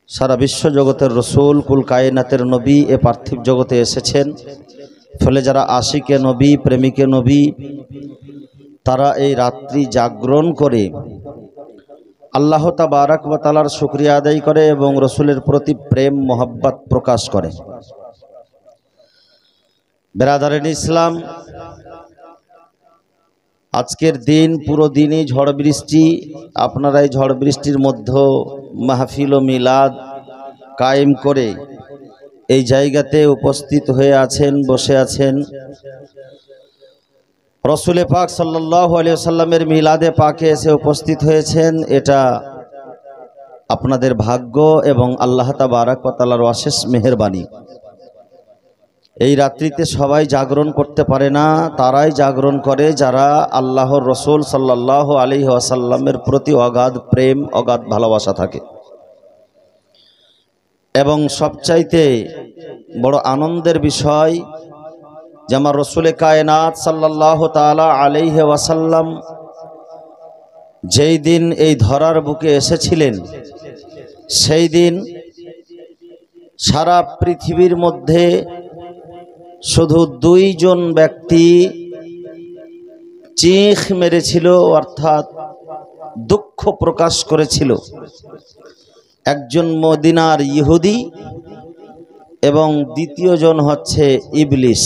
সারা বিশ্ব জগতের রসুল কুল কায়নাতের নবী এ পার্থিব জগতে এসেছেন। ফলে যারা আশিকে নবী, প্রেমিকে নবী, তারা এই রাত্রি জাগরণ করে আল্লাহ তাবারক ওয়া তাআলার শুকরিয়া আদায় করে এবং রসুলের প্রতি প্রেম মোহাব্বত প্রকাশ করে। বেরাদারেন ইসলাম, আজকের দিন পুরো দিনই ঝড় বৃষ্টি। আপনারা এই ঝড় বৃষ্টির মধ্যে মাহফিল ও মিলাদ কায়েম করে এই জায়গাতে উপস্থিত হয়ে আছেন, বসে আছেন। রসুল পাক সাল্লাল্লাহু আলাইহি ওয়াসাল্লামের মিলাদে পাকে এসে উপস্থিত হয়েছেন। এটা আপনাদের ভাগ্য এবং আল্লাহ তাবারক ওয়া তাআলার অশেষ মেহেরবানি। এই রাত্রিতে সবাই জাগরণ করতে পারে না, তারাই জাগরণ করে যারা আল্লাহর রসুল সাল্লাল্লাহু আলাইহি ওয়াসাল্লামের প্রতি অগাধ প্রেম, অগাধ ভালোবাসা থাকে। এবং সবচাইতে বড় আনন্দের বিষয় যে আমার রসুলে কায়নাত সাল্লাল্লাহু তাআলা আলাইহি ওয়াসাল্লাম যেই দিন এই ধরার বুকে এসেছিলেন, সেই দিন সারা পৃথিবীর মধ্যে শুধু দুইজন ব্যক্তি চিখ মেরেছিল, অর্থাৎ দুঃখ প্রকাশ করেছিল। একজন মদিনার ইহুদি এবং দ্বিতীয় জন হচ্ছে ইবলিস।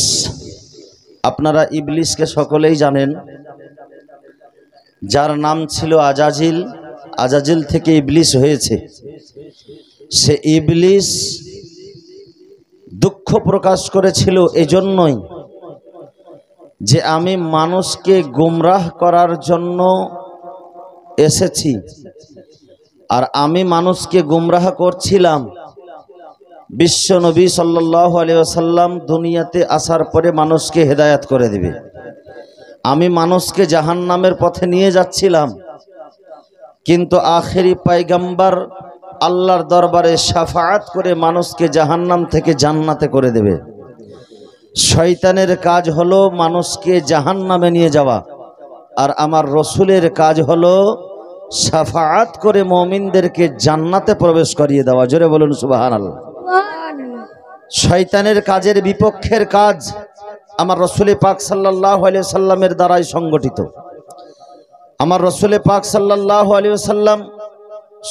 আপনারা ইবলিসকে সকলেই জানেন, যার নাম ছিল আজাজিল। আজাজিল থেকে ইবলিস হয়েছে। সে ইবলিস দুঃখ প্রকাশ করেছিল এজন্যই যে আমি মানুষকে গুমরাহ করার জন্য এসেছি, আর আমি মানুষকে গুমরাহ করছিলাম। বিশ্ব নবী সাল্লাল্লাহু আলাইহি ওয়াসাল্লাম দুনিয়াতে আসার পরে মানুষকে হেদায়েত করে দিবে। আমি মানুষকে জাহান্নামের পথে নিয়ে যাচ্ছিলাম, কিন্তু আখেরি পয়গম্বর আল্লাহর দরবারে শাফাআত করে মানুষকে জাহান্নাম থেকে জান্নাতে করে দেবে। শয়তানের কাজ হলো মানুষকে জাহান্নামে নিয়ে যাওয়া, আর আমার রসুলের কাজ হলো শাফাআত করে মুমিনদেরকে জান্নাতে প্রবেশ করিয়ে দেওয়া। জোরে বলুন সুবহানাল্লাহ। শয়তানের কাজের বিপক্ষের কাজ আমার রসুল পাক সাল্লাল্লাহু আলাইহি ওয়াসাল্লামের দ্বারাই সংগঠিত। আমার রসুল পাক সাল্লাল্লাহু আলাইহি ওয়াসাল্লাম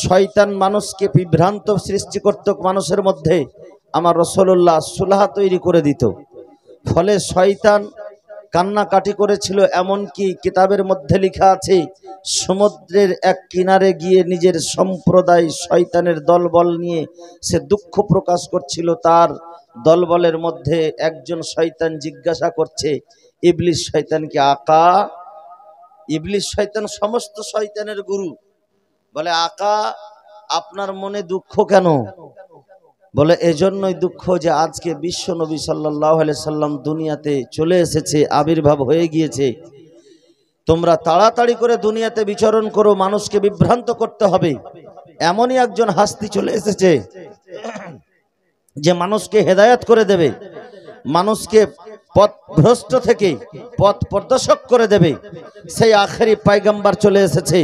শয়তান মানুষকে বিভ্রান্ত সৃষ্টি করত মানুষের মধ্যে, আমার রাসূলুল্লাহ সুলহ তৈরি করে দিত। ফলে শয়তান কান্নাকাটি করেছিল। এমনকি কিতাবের মধ্যে লেখা আছে, সমুদ্রের এক কিনারে গিয়ে নিজের সম্প্রদায় শয়তানের দলবল নিয়ে সে দুঃখ প্রকাশ করছিল। তার দলবলের মধ্যে একজন শয়তান জিজ্ঞাসা করছে ইবলিস শয়তানকে, আকা। ইবলিস শয়তান সমস্ত শয়তানের গুরু। বলে, আকা আপনার মনে দুঃখ কেন? বলে, এজন্যই দুঃখ যে আজকে বিশ্ব নবী সাল্লাল্লাহু আলাইহি সাল্লাম দুনিয়াতে চলে এসেছে, আবির্ভাব হয়ে গিয়েছে। তোমরা তাড়াতাড়ি করে দুনিয়াতে বিচরণ করো, মানুষকে বিভ্রান্ত করতে হবে। এমনই একজন হাস্তি চলে এসেছে যে মানুষকে হেদায়েত করে দেবে, মানুষকে পথ ভ্রষ্ট থেকে পথ প্রদর্শক করে দেবে। সেই আখেরি পয়গম্বর চলে এসেছে।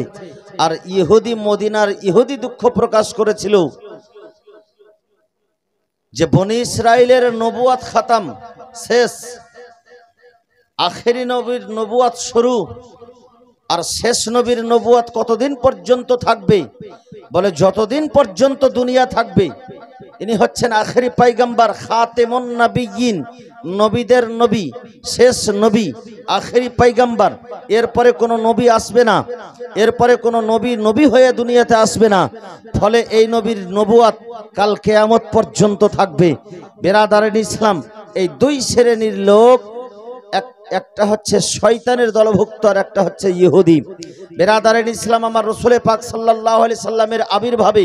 আর ইহুদি, মদিনার ইহুদি দুঃখ প্রকাশ করেছিল যে বনি ইসরাইলের নবুয়াত খতম, শেষ। আখেরি নবীর নবুয়াত শুরু, আর শেষ নবীর নবুয়াত কতদিন পর্যন্ত থাকবে? বলে, যতদিন পর্যন্ত দুনিয়া থাকবে। ইনি হচ্ছেন আখেরি পয়গম্বর, খাতেমুন নবিয়্যিন, নবীদের নবী, শেষ নবী, আখেরি পয়গম্বর। এরপরে কোনো নবী আসবে না, এরপরে কোনো নবী হয়ে দুনিয়াতে আসবে না। ফলে এই নবীর নবুয়াত কাল কিয়ামত পর্যন্ত থাকবে। বেরাদারেন ইসলাম, এই দুই শ্রেণীর লোক, একটা হচ্ছে শয়তানের দলভুক্ত আর একটা হচ্ছে ইহুদি। বেরাদারেন ইসলাম, আমার রসুল পাক সাল্লাল্লাহু আলাইহি সাল্লামের আবির্ভাবে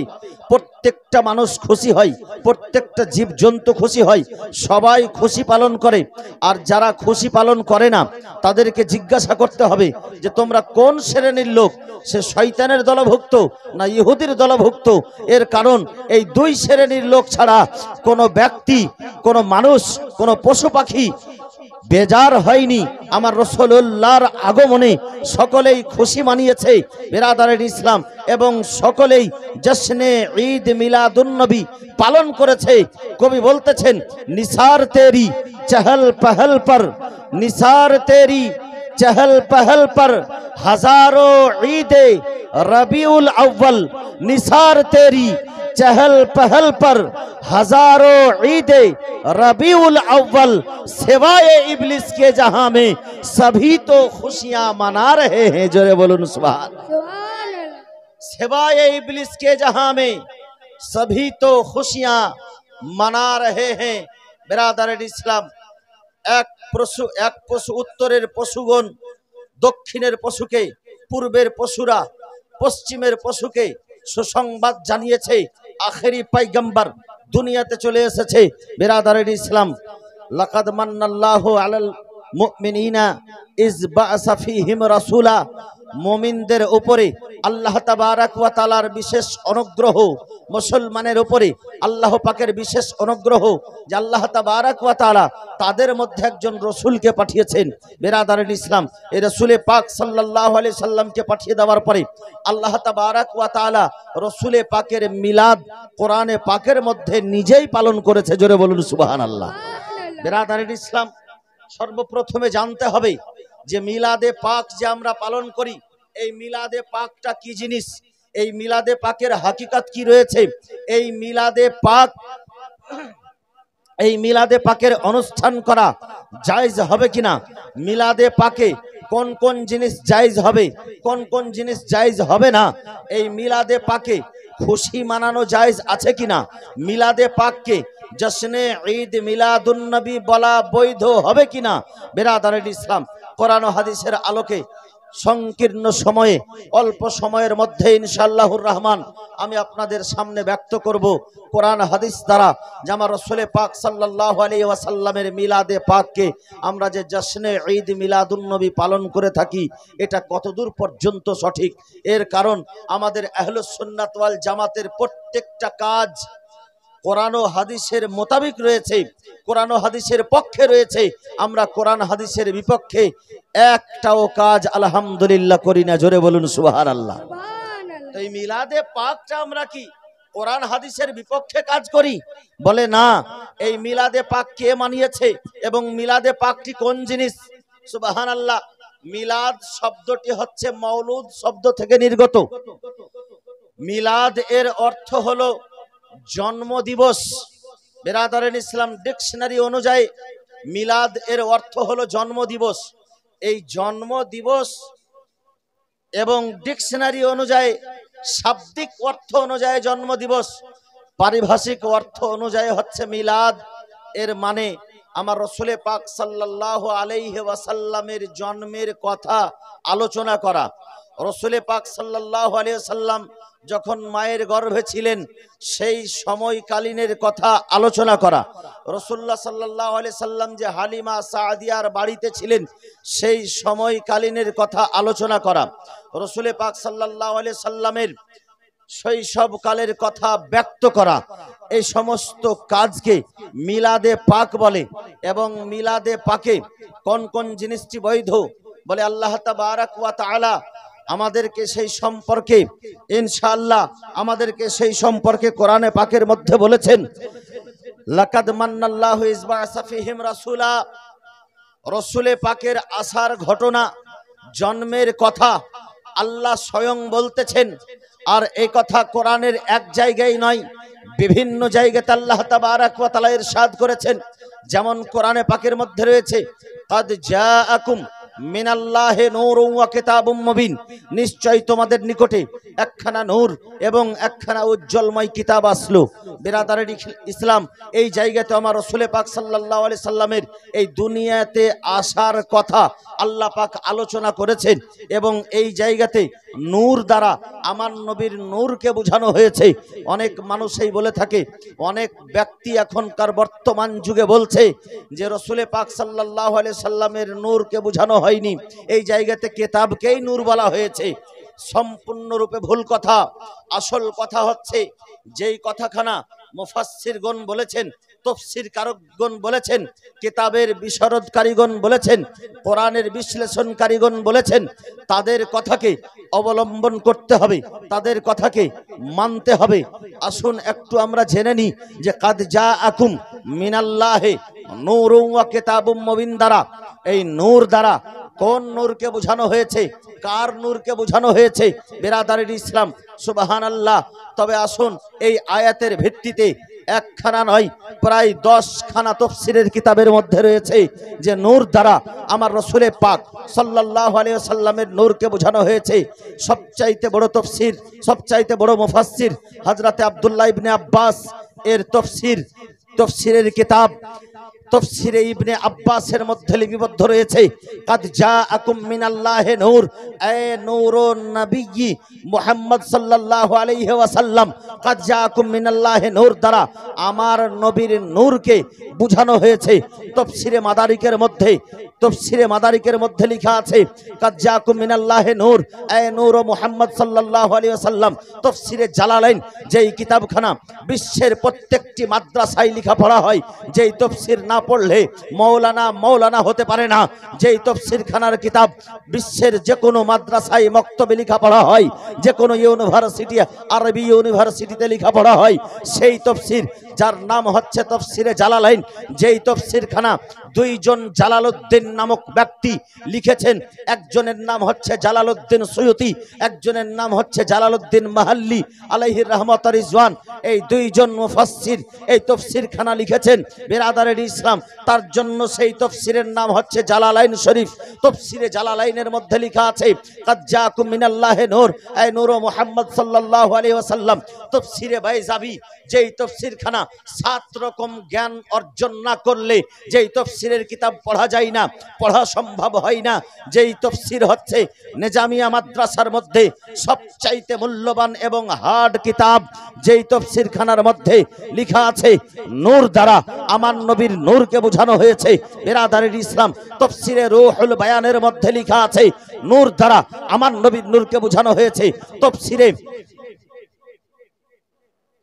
প্রত্যেকটা মানুষ খুশি হয়, প্রত্যেকটা জীবজন্তু খুশি হয়, সবাই খুশি পালন করে। আর যারা খুশি পালন করে না তাদেরকে জিজ্ঞাসা করতে হবে যে তোমরা কোন শ্রেণীর লোক, সে শয়তানের দলভুক্ত না ইহুদির দলভুক্ত। এর কারণ এই দুই শ্রেণীর লোক ছাড়া কোনো ব্যক্তি, কোনো মানুষ, কোনো পশু পাখি বেজার হয়নি। আমার রাসূলুল্লাহর আগমনে সকলেই খুশি মানিয়েছে বিরাদারের ইসলাম, এবং সকলেই জশ্নে ঈদ মিলাদুন নবী পালন করেছে। কবি বলতেছেন, নিসার তেরি চহল পহল पर, निसार तेरी चहल पहल पर हजारों ईदे रबीउल अव्वल, निसार तेरी चहल पहल पर हजारों ईदे रबीउल अव्वल, सिवाय इब्लिस के जहां में सभी तो खुशियां मना रहे हैं। जोरे बोलूं सुभान अल्लाह। सिवाय इब्लिस के जहां में सभी तो खुशियां मना रहे हैं। बिरादर इस्लाम, এক পশু উত্তরের পশুগণ দক্ষিণের পশুকে, পূর্বের পশুরা পশ্চিমের পশুকে সুসংবাদ জানিয়েছে। আখেরি পয়গম্বর দুনিয়াতে চলে এসেছে। বিরাদারের ইসলাম, লাকাদ মান্নাল্লাহু আলাল মুমিনিনা ইজ বাআসা ফীহিম রাসূলা, মুমিনদের উপরে আল্লাহ তাবারাক ওয়া তাআলার বিশেষ অনুগ্রহ, মুসলমানের উপরে আল্লাহ পাকের বিশেষ অনুগ্রহ যে আল্লাহ তাবারাক ওয়া তাআলা তাদের মধ্যে একজন রসুলকে পাঠিয়েছেন। বিরাদারের ইসলাম, এই রসুলে পাক সাল্লাল্লাহু আলাইহি সাল্লামকে পাঠিয়ে দেওয়ার পরে আল্লাহ তাবারাক ওয়া তাআলা রসুলে পাকের মিলাদ কোরআনে পাকের মধ্যে নিজেই পালন করেছে। জোরে বলুন সুবহানাল্লাহ। বিরাদারের ইসলাম, সর্বপ্রথমে জানতে হবে যে মিলাদে পাক যে আমরা পালন করি, এই মিলাদে পাকটা কি জিনিস, এই মিলাদে পাকের হাকিকত কি রয়েছে, এই মিলাদে পাকের অনুষ্ঠান করা জায়েজ হবে কিনা, মিলাদে পাকে কোন কোন জিনিস জায়েজ হবে, কোন কোন জিনিস জায়েজ হবে না, এই মিলাদে পাকে খুশি মানানো জায়েজ আছে কিনা, মিলাদে পাককে জশ্নে ঈদ মিলাদুন নবী বলা বৈধ হবে কিনা। বিরাদারের ইসলাম, কোরআন ও হাদিসের আলোকে সংকীর্ণ সময়ে, অল্প সময়ের মধ্যে ইনশাআল্লাহুর রহমান আমি আপনাদের সামনে ব্যক্ত করব কোরআন হাদিস দ্বারা যে আমার রাসূলে পাক সাল্লাল্লাহু আলাইহি ওয়াসাল্লামের মিলাদে পাককে আমরা যে জশ্নে ঈদ মিলাদুন নবী পালন করে থাকি এটা কতদূর পর্যন্ত সঠিক। এর কারণ আমাদের আহলুস সুন্নাত ওয়াল জামাতের প্রত্যেকটা কাজ কোরআন ও হাদিসের মোতাবিক রয়েছে, কোরআন ও হাদিসের পক্ষে রয়েছে। আমরা কোরআন হাদিসের বিপক্ষে একটাও কাজ আলহামদুলিল্লাহ করি না। জোরে বলুন সুবহানাল্লাহ। তো এই মিলাদে পাকটা আমরা কি কোরআন হাদিসের বিপক্ষে কাজ করি? বলে না। এই মিলাদে পাক কে মানিয়েছে এবং মিলাদে পাকটি কোন জিনিস? সুবহানাল্লাহ। মিলাদ শব্দটি হচ্ছে মওলুদ শব্দ থেকে নির্গত। মিলাদ এর অর্থ হলো জন্ম দিবস। বিরাদারেন ইসলাম, ডিকশনারি অনুযায়ী মিলাদ এর অর্থ হলো জন্ম দিবস। এই জন্ম দিবস এবং ডিকশনারি অনুযায়ী শাব্দিক অর্থ অনুযায়ী জন্ম দিবস, পারিভাষিক অর্থ অনুযায়ী হচ্ছে মিলাদ। এর মানে আমার রাসূলে পাক সাল্লাল্লাহু আলাইহি ওয়াসাল্লামের জন্মের কথা আলোচনা করা। রাসূলে পাক সাল্লাল্লাহু আলাইহি ওয়াসাল্লাম যখন মায়ের গর্ভে ছিলেন সেই সময়কালীনের কথা আলোচনা করা। রাসূলুল্লাহ সাল্লাল্লাহু আলাইহি সাল্লাম যে হালিমা সাদিয়ার বাড়িতে ছিলেন সেই সময়কালীনের কথা আলোচনা করা। রাসূলে পাক সাল্লাল্লাহু আলাইহি সাল্লামের শৈশবকালের কথা ব্যক্ত করা। এই সমস্ত কাজকে মিলাদে পাক বলে। এবং মিলাদে পাকে কোন কোন জিনিসটি বৈধ বলে আল্লাহ তাবারাক ওয়া তাআলা আমাদেরকে সেই সম্পর্কে ইনশাআল্লাহ আমাদেরকে সেই সম্পর্কে কোরআনে পাকের মধ্যে বলেছেন, লাকাদ মান্নাল্লাহু ইজ বাআসা ফীহিম রাসূলা। রাসূলে পাকের আসার ঘটনা, জন্মের কথা আল্লাহ স্বয়ং বলতেছেন। আর এই কথা কোরআনের এক জায়গায় নয়, বিভিন্ন জায়গাতে আল্লাহ তাবারাক ওয়া তাআলা ইরশাদ করেছেন। যেমন কোরআনে পাকের মধ্যে রয়েছে, কাদ জাআকুম মিনাল্লাহি নূরুন ওয়া কিতাবুম মুবিন, নিশ্চয় তোমাদের নিকটে একখানা নূর এবং একখানা উজ্জ্বলময় কিতাব আসলো। বিরাদারের ইসলাম, এই জায়গাতে আমার রাসূলে পাক সাল্লাল্লাহু আলাইহি সাল্লামের এই দুনিয়াতে আসার কথা আল্লাহ পাক আলোচনা করেছেন। এবং এই জায়গাতে নূর দ্বারা আমার নবীর নূরকে বোঝানো হয়েছে। অনেক মানুষই বলে থাকে, অনেক ব্যক্তি এখনকার বর্তমান যুগে বলছে যে রাসূলে পাক সাল্লাল্লাহু আলাইহি সাল্লামের নূরকে বোঝানো হয়নি, এই জায়গাতে কিতাবকেই নূর বলা হয়েছে। সম্পূর্ণরূপে ভুল কথা। আসল কথা হচ্ছে যেই কথাখানা মুফাসসিরগণ বলেছেন, তাফসীর কারকগণ বলেছেন, কিতাবের বিশারদকারীগণ বলেছেন, কোরআনের বিশ্লেষণকারীগণ বলেছেন, তাদের কথাকে অবলম্বন করতে হবে, তাদের কথাকে মানতে হবে। আসুন একটু আমরা জেনে নিই যে কাদ জাআকুম মিনাল্লাহি নূরুন ওয়া কিতাবুম মুবিন দ্বারা, এই নূর দ্বারা কোন নূরকে বোঝানো হয়েছে, কার নূরকে বোঝানো হয়েছে? বিরাদারির ইসলাম, সুবহানাল্লাহ। তবে আসুন এই আয়াতের ভিত্তিতে একখানা নয়, প্রায় 10 খানা তাফসীরের কিতাবের মধ্যে রয়েছে যে নূর দ্বারা আমার রাসূলে পাক সাল্লাল্লাহু আলাইহি ওয়াসাল্লামের নূরকে বোঝানো হয়েছে। সবচাইতে বড় তাফসীর, সবচাইতে বড় মুফাসসির হযরতে আব্দুল্লাহ ইবনে আব্বাস এর তাফসীরের কিতাব তাফসীরে ইবনে আব্বাসের মধ্যে লিপিবদ্ধ রয়েছে, কাদ জাআকুম মিনাল্লাহি নূর, এ নূরুন নবী মুহাম্মদ সাল্লাল্লাহু আলাইহি ওয়াসাল্লাম, কাদ জাআকুম মিনাল্লাহি নূর দ্বারা আমার নবীর নূরকে বোঝানো হয়েছে। তাফসীরে মাদারিকের মধ্যে লেখা আছে, কাদ জাআকুম মিনাল্লাহি নূর, এ নূর মুহাম্মদ সাল্লাল্লাহু আলাইহি ওয়াসাল্লাম। তাফসীরে জালালাইন, যেই কিতাবখানা বিশ্বের প্রত্যেকটি মাদ্রাসায় লেখাপড়া হয়, যেই তাফসীর না পড়লে মৌলানা হতে পারে না, যেই তাফসীর খানার কিতাব বিশ্বের যে কোনো মাদ্রাসায় মক্তবে লেখাপড়া হয়, যে কোনো ইউনিভার্সিটি, আরবি ইউনিভার্সিটিতে লেখাপড়া হয়, সেই তাফসীর যার নাম হচ্ছে তাফসীরে জালালাইন, যেই তাফসীর খানা 2 জন জালালউদ্দিন নামক ব্যক্তি লিখেছেন। একজনের নাম হচ্ছে জালালউদ্দিন সুয়ুতি, একজনের নাম হচ্ছে জালালউদ্দিন মাহাল্লি আলাইহির রাহমাত ওয়া রিজওয়ান। এই 2 জন মুফাসসির এই তাফসীর খানা লিখেছেন। বিরাদারের ইসলাম, তার জন্য সেই তাফসীরের নাম হচ্ছে জালালাইন শরীফ। তাফসীরে জালালাইনের মধ্যে লেখা আছে, কাদ জাআকুম মিনাল্লাহি নূর, এ নূর মুহাম্মদ সাল্লাল্লাহু আলাইহি ওয়াসাল্লাম। তাফসীরে বাইজাবি, যেই তাফসীর খানা 7 রকম জ্ঞান অর্জন না করলে যেই তাফসীরের কিতাব পড়া যায় না, পড়া সম্ভব হয় না, যেই তাফসীর হচ্ছে নিজামিয়া মাদ্রাসার মধ্যে সবচাইতে মূল্যবান এবং হার্ড কিতাব, যেই তাফসীর খানার মধ্যে লেখা আছে নূর দ্বারা আমার নবীর নূরকে বোঝানো হয়েছে। বিরাদারির ইসলাম, তাফসীরে রূহুল বায়ানের মধ্যে লেখা আছে নূর দ্বারা আমার নবীর নূরকে বোঝানো হয়েছে।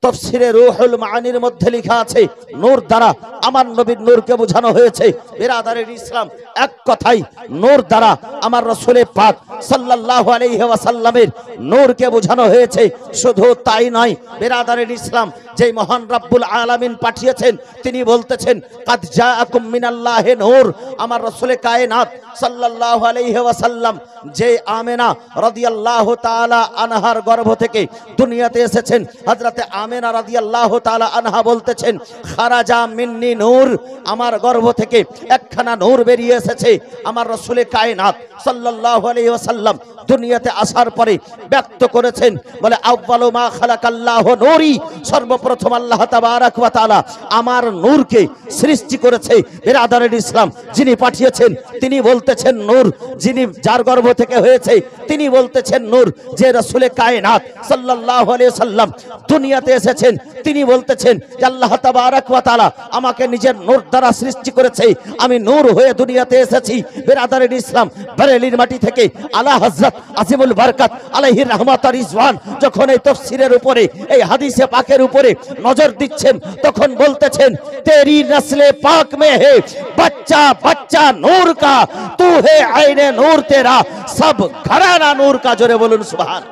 তাফসীরে রূহুল মাআনির মধ্যে লেখা আছে নূর দ্বারা আমার নবীর নূরকে বোঝানো হয়েছে। বিরাদারির ইসলাম, এক কথাই নূর দ্বারা আমার রাসূলে পাক সাল্লাল্লাহু আলাইহি ওয়াসাল্লামের নূরকে বোঝানো হয়েছে। শুধু তাই নয়, বিরাদারির ইসলাম, যেই মহান রব্বুল আলামিন পাঠিয়েছেন, তিনি বলতেছেন, কাদ জাআকুম মিনাল্লাহি নূর, আমার রাসূলে কায়নাত সাল্লাল্লাহু আলাইহি ওয়াসাল্লাম যে আমেনা রাদিয়াল্লাহু তাআলা আনহার গর্ভ থেকে দুনিয়াতে এসেছেন। হযরতে আমেনা রাদিয়াল্লাহু তাআলা আনহা বলতেছেন, খারাজা মিন্নি নূর, আমার গর্ভ থেকে একখানা নূর বেরিয়ে এসেছে। আমার রাসূলে কায়নাত সাল্লাল্লাহু আলাইহি ওয়াসাল্লাম দুনিয়াতে আসার পরে ব্যক্ত করেছেন, বলে আউয়ালু মা খালাকাল্লাহু নূরি, সর্বপ্রথম আল্লাহ তাবারাক ওয়া তাআলা আমার নূরকে সৃষ্টি করেছে। বিরাদারের ইসলাম, যিনি পাঠিয়েছেন তিনি বলতেছেন নূর, যিনি যার গর্ভ থেকে হয়েছে তিনি বলতেছেন নূর। যে রাসূলে কায়নাত সাল্লাল্লাহু আলাইহি ওয়াসাল্লাম দুনিয়াতে এসেছেন, তিনি বলতেছেন যে আল্লাহ তাবারাক ওয়া তাআলা আমাকে নিজের নূর দ্বারা সৃষ্টি করেছে, আমি নূর হয়ে দুনিয়াতে এসেছি। বিরাদারের ইসলাম, বরেলির মাটি থেকে আলা হযরত আজিমুল বরকত আলাইহির রাহমাত ওয়া রিজওয়ান যখন এই তাফসীরের উপরে, এই হাদিসে পাকের উপরে নজর দিচ্ছেন, তখন বলতেছেন, তেরি নসলে পাক মে হে बच्चा बच्चा नूर का, तू है आईने नूर तेरा, सब घराना नूर का। जोरे बोलून सुभान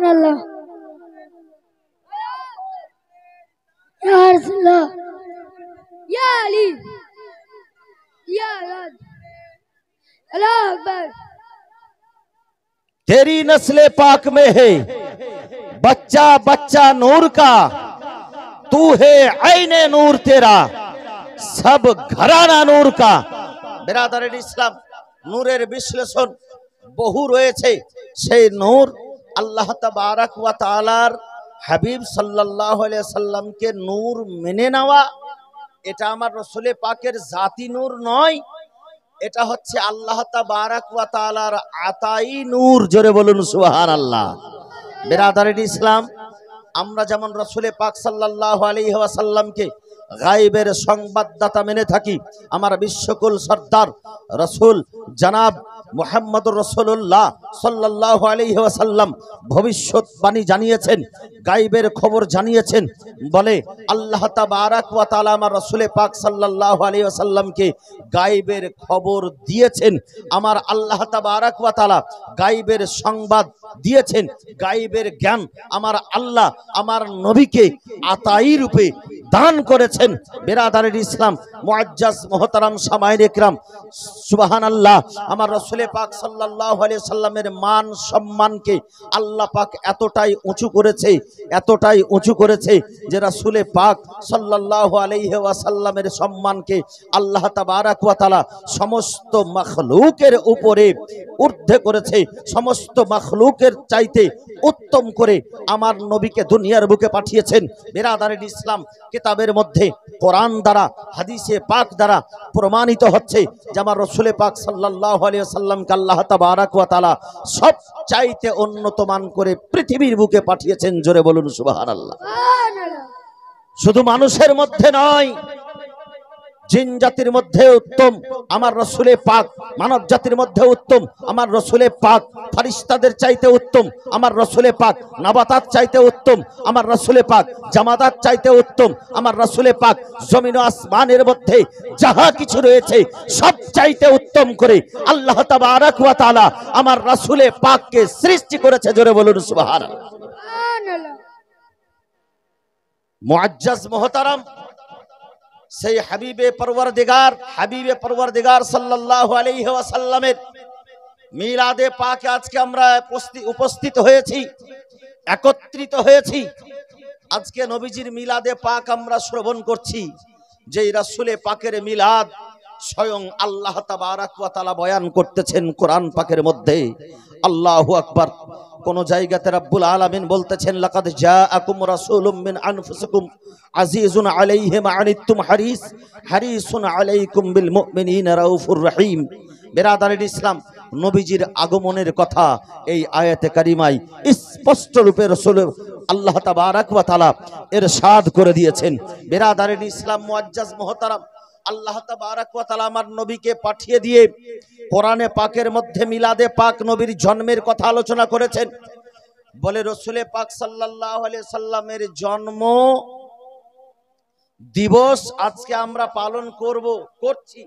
अल्लाह। या रसूलल्लाह, या अली, या राज, अल्लाह अकबर। तेरी नस्ले पाक में है बच्चा बच्चा नूर का, तू है आईने नूर तेरा, सब घराना नूर का। बिरादरेर इस्लाम, नूरेर विश्लेषण बहु रयेछे। सेई नूर आल्लाह ताबाराक वा ताआलार হাবিব সাল্লাল্লাহু আলাইহি সাল্লামকে নূর মেনে নেওয়া, এটা আমার রাসূলে পাকের জাতি নূর নয়, এটা হচ্ছে আল্লাহ তাবারাক ওয়া তাআলার আতাই নূর। জোরে বলুন সুবহানাল্লাহ। বিরাদারির ইসলাম, আমরা যেমন রাসূলে পাক সাল্লাল্লাহু আলাইহি ওয়াসাল্লামকে গায়বের সংবাদদাতা মেনে থাকি, আমার বিশ্বকুল সর্দার রাসূল জনাব মুহাম্মদুর রাসূলুল্লাহ সাল্লাল্লাহু আলাইহি ওয়াসাল্লাম ভবিষ্যৎবাণী জানিয়েছেন, গায়বের খবর জানিয়েছেন। বলে আল্লাহ তাবারাক ওয়া তাআলা আমার রাসূল পাক সাল্লাল্লাহু আলাইহি ওয়াসাল্লামকে গায়বের খবর দিয়েছেন। আমার আল্লাহ তাবারাক ওয়া তাআলা গায়বের সংবাদ দিয়েছেন, গায়বের জ্ঞান আমার আল্লাহ আমার নবীকে আতাই রূপে দান করেছেন। বিরাদারের ইসলাম, মুআজ্জাজ মুহতারাম সামাইন ইকরাম, সুবহানাল্লাহ। আমার রাসূল পাক সাল্লাল্লাহু আলাইহি সাল্লামের মান সম্মানকে আল্লাহ পাক এতটাই উঁচু করেছে, এতটাই উঁচু করেছে যে রাসূল পাক সাল্লাল্লাহু আলাইহি ওয়াসাল্লামের সম্মানকে আল্লাহ তাবারাক ওয়া তাআলা সমস্ত মাখলুকের উপরে ঊর্ধ্বে করেছে। সমস্ত মাখলুকের চাইতে উত্তম করে আমার নবীকে দুনিয়ার বুকে পাঠিয়েছেন। বিরাদারের ইসলাম, কিতাবের মধ্যে কোরআন দ্বারা, হাদিসে পাক দ্বারা প্রমাণিত হচ্ছে যে আমার রাসূল পাক সাল্লাল্লাহু আলাইহি ওয়াসাল্লামকে আল্লাহ তাবারাক ওয়া তাআলা সব চাইতে উন্নত মান করে পৃথিবীর বুকে পাঠিয়েছেন। জোরে বলুন সুবহানাল্লাহ। শুধু মানুষের মধ্যে নয়, জিন জাতির মধ্যে উত্তম আমার রাসূল পাক, মানব জাতির মধ্যে উত্তম আমার রাসূল পাক, ফেরেশতাদের চাইতে উত্তম আমার রাসূল পাক, নাবাতাত চাইতে উত্তম আমার রাসূল পাক, জামাদাত চাইতে উত্তম আমার রাসূল পাক, জমিন ও আসমানের মধ্যে যাহা কিছু রয়েছে সব চাইতে উত্তম করে আল্লাহ তাবারাক ওয়া তাআলা আমার রাসূল পাককে সৃষ্টি করেছে। জোরে বলুন সুবহানাল্লাহ। মুআজ্জাজ মুহতারাম, সেই হাবিবে পরওয়ারদিগার সাল্লাল্লাহু আলাইহি ওয়াসাল্লামের মিলাদে পাকে আজকে আমরা উপস্থিত হয়েছি, একত্রিত হয়েছি। আজকে নবীজির মিলাদে পাক আমরা শ্রবণ করছি। যেই রাসূলে পাকের মিলাদ স্বয়ং আল্লাহ তাবারাক ওয়া তাআলা বয়ান করতেছেন কোরআন পাকের মধ্যে। আল্লাহু আকবার। কোন জায়গাতে রব্বুল আলামিন বলতেছেন, লাকাদ জাআকুম রাসূলুম মিন আনফুসিকুম আজিজুন আলাইহি মা আনিতুম হারিসুন আলাইকুম বিল মুমিনিনা রাউফুর রহিম। বিরাদারের ইসলাম, নবীজির আগমনের কথা এই আয়াতে কারিমায় স্পষ্ট রূপে রাসূল আল্লাহ তাবারাক ওয়া তাআলা ইরশাদ করে দিয়েছেন। বিরাদারের ইসলাম, মুআজ্জাজ মুহতারাম, আল্লাহ তাবারাক ওয়া তাআলা আমার নবীকে পাঠিয়ে দিয়ে কোরআনে পাকের মধ্যে মিলাদে পাক নবীর জন্মের কথা আলোচনা করেছেন। বলে রাসূল পাক সাল্লাল্লাহু আলাইহি সাল্লামের জন্ম দিবস আজকে আমরা পালন করছি।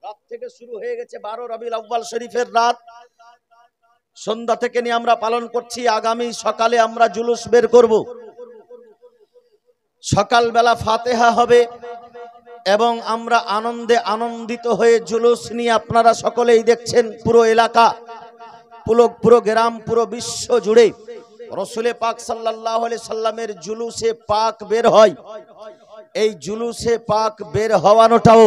রাত থেকে শুরু হয়ে গেছে 12 রবিউল আউয়াল শরীফের রাত, সন্ধ্যা থেকে নিয়ে আমরা পালন করছি। আগামী সকালে আমরা জুলুস বের করব। সকালবেলা ফাতিহা হবে এবং আমরা আনন্দিত হয়ে জুলুস নিয়ে, আপনারা সকলেই দেখছেন পুরো এলাকা, পুরো গ্রাম, পুরো বিশ্ব জুড়ে রাসূল পাক সাল্লাল্লাহু আলাইহি সাল্লামের জুলুসে পাক বের হয়। এই জুলুসে পাক বের হওয়ানোটাও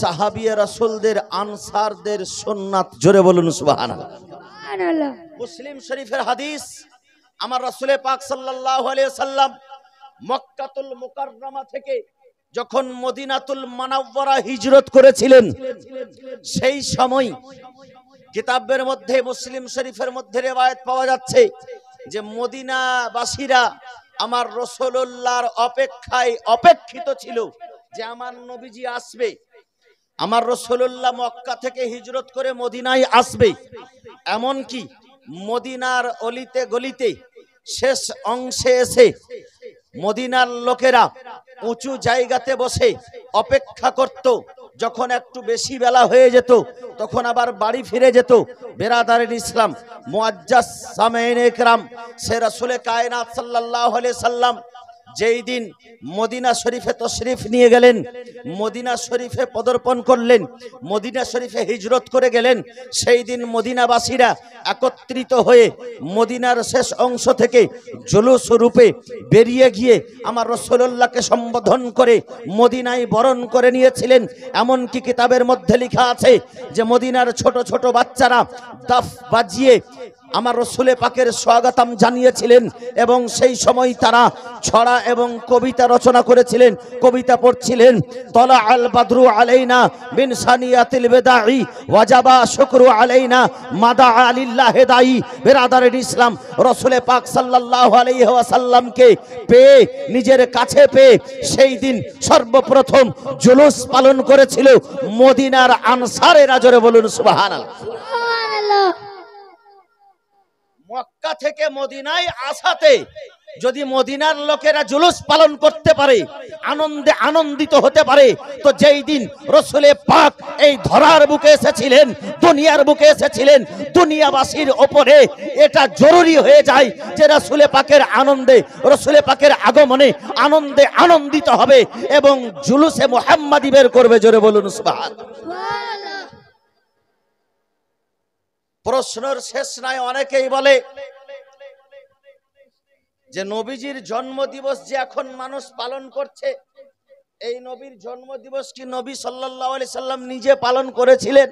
সাহাবিয়ে রাসূলদের, আনসারদের সুন্নাত। জোরে বলুন সুবহানাল্লাহ। মুসলিম শরীফের হাদিস, আমার রাসূল পাক সাল্লাল্লাহু আলাইহি সাল্লাম মক্কাতুল মুকাররমা থেকে যখন মদিনাতুল মুনাওয়ারা হিজরত করেছিলেন, সেই সময় কিতাবের মধ্যে, মুসলিম শরীফের মধ্যে রিওয়ায়াত পাওয়া যাচ্ছে যে মদিনাবাসীরা আমার রাসূলুল্লাহর অপেক্ষায় অপেক্ষিত ছিল যে আমার নবীজি আসবে, আমার রাসূলুল্লাহ মক্কা থেকে হিজরত করে মদিনায় আসবে। এমন কি মদিনার অলিতে গলিতে শেষ অংশে এসে মদিনার লোকেরা উঁচু জায়গাতে বসে অপেক্ষা করত। যখন একটু বেশি বেলা হয়ে যেত তখন আবার বাড়ি ফিরে যেত। বিরাদারের ইসলাম, মুআজ্জাজ সামাইন ইকরাম, সে রাসূল কায়নাত সাল্লাল্লাহু আলাইহি সাল্লাম যেই দিন মদিনা শরীফে তশরিফ নিয়ে গেলেন, মদিনা শরীফে পদার্পণ করলেন, মদিনা শরীফে হিজরত করে গেলেন, সেই দিন মদিনাবাসীরা একত্রিত হয়ে মদিনার শেষ অংশ থেকে জুলুস রূপে বেরিয়ে গিয়ে আমার রাসূলুল্লাহকে সম্বোধন করে মদিনায় বরণ করে নিয়েছিলেন। এমনকি কিতাবের মধ্যে লেখা আছে যে মদিনার ছোট ছোট বাচ্চারা দাফ বাজিয়ে আমার রাসূল পাকের স্বাগতম জানিয়েছিলেন এবং সেই সময় তারা ছড়া এবং কবিতা রচনা করেছিলেন, কবিতা পড়ছিলেন। তলা আল বাদরু আলাইনা মিন সানিয়াতিল বিদাই ওয়াজাবা শুকরু আলাইনা মাদা আলিল্লাহ দাই। বিরাদারের ইসলাম, রাসূল পাক সাল্লাল্লাহু আলাইহি ওয়াসাল্লামকে পেয়ে, নিজের কাছে পেয়ে সেই দিন সর্বপ্রথম জুলুস পালন করেছিল মদিনার আনসারেরা। জোরে বলুন সুবহানাল্লাহ। মক্কা থেকে মদিনায় আসাতে যদি মদিনার লোকেরা জুলুস পালন করতে পারে, আনন্দে আনন্দিত হতে পারে, তো যেই দিন রসুলে পাক এই ধরার বুকে এসেছিলেন, দুনিয়ার বুকে এসেছিলেন, দুনিয়াবাসীর ওপরে এটা জরুরি হয়ে যায় যে রসুলে পাকের আনন্দে, রসুলে পাকের আগমনে আনন্দে আনন্দিত হবে এবং জুলুসে মুহাম্মাদি বের করবে। জোরে বলুন সুবহানাল্লাহ। প্রশ্নের শেষ নাই। অনেকেই বলে যে নবীজির জন্মদিবস যে এখন মানুষ পালন করছে, এই নবীর জন্মদিবস কি নবী সাল্লাল্লাহু আলাইহি সাল্লাম নিজে পালন করেছিলেন?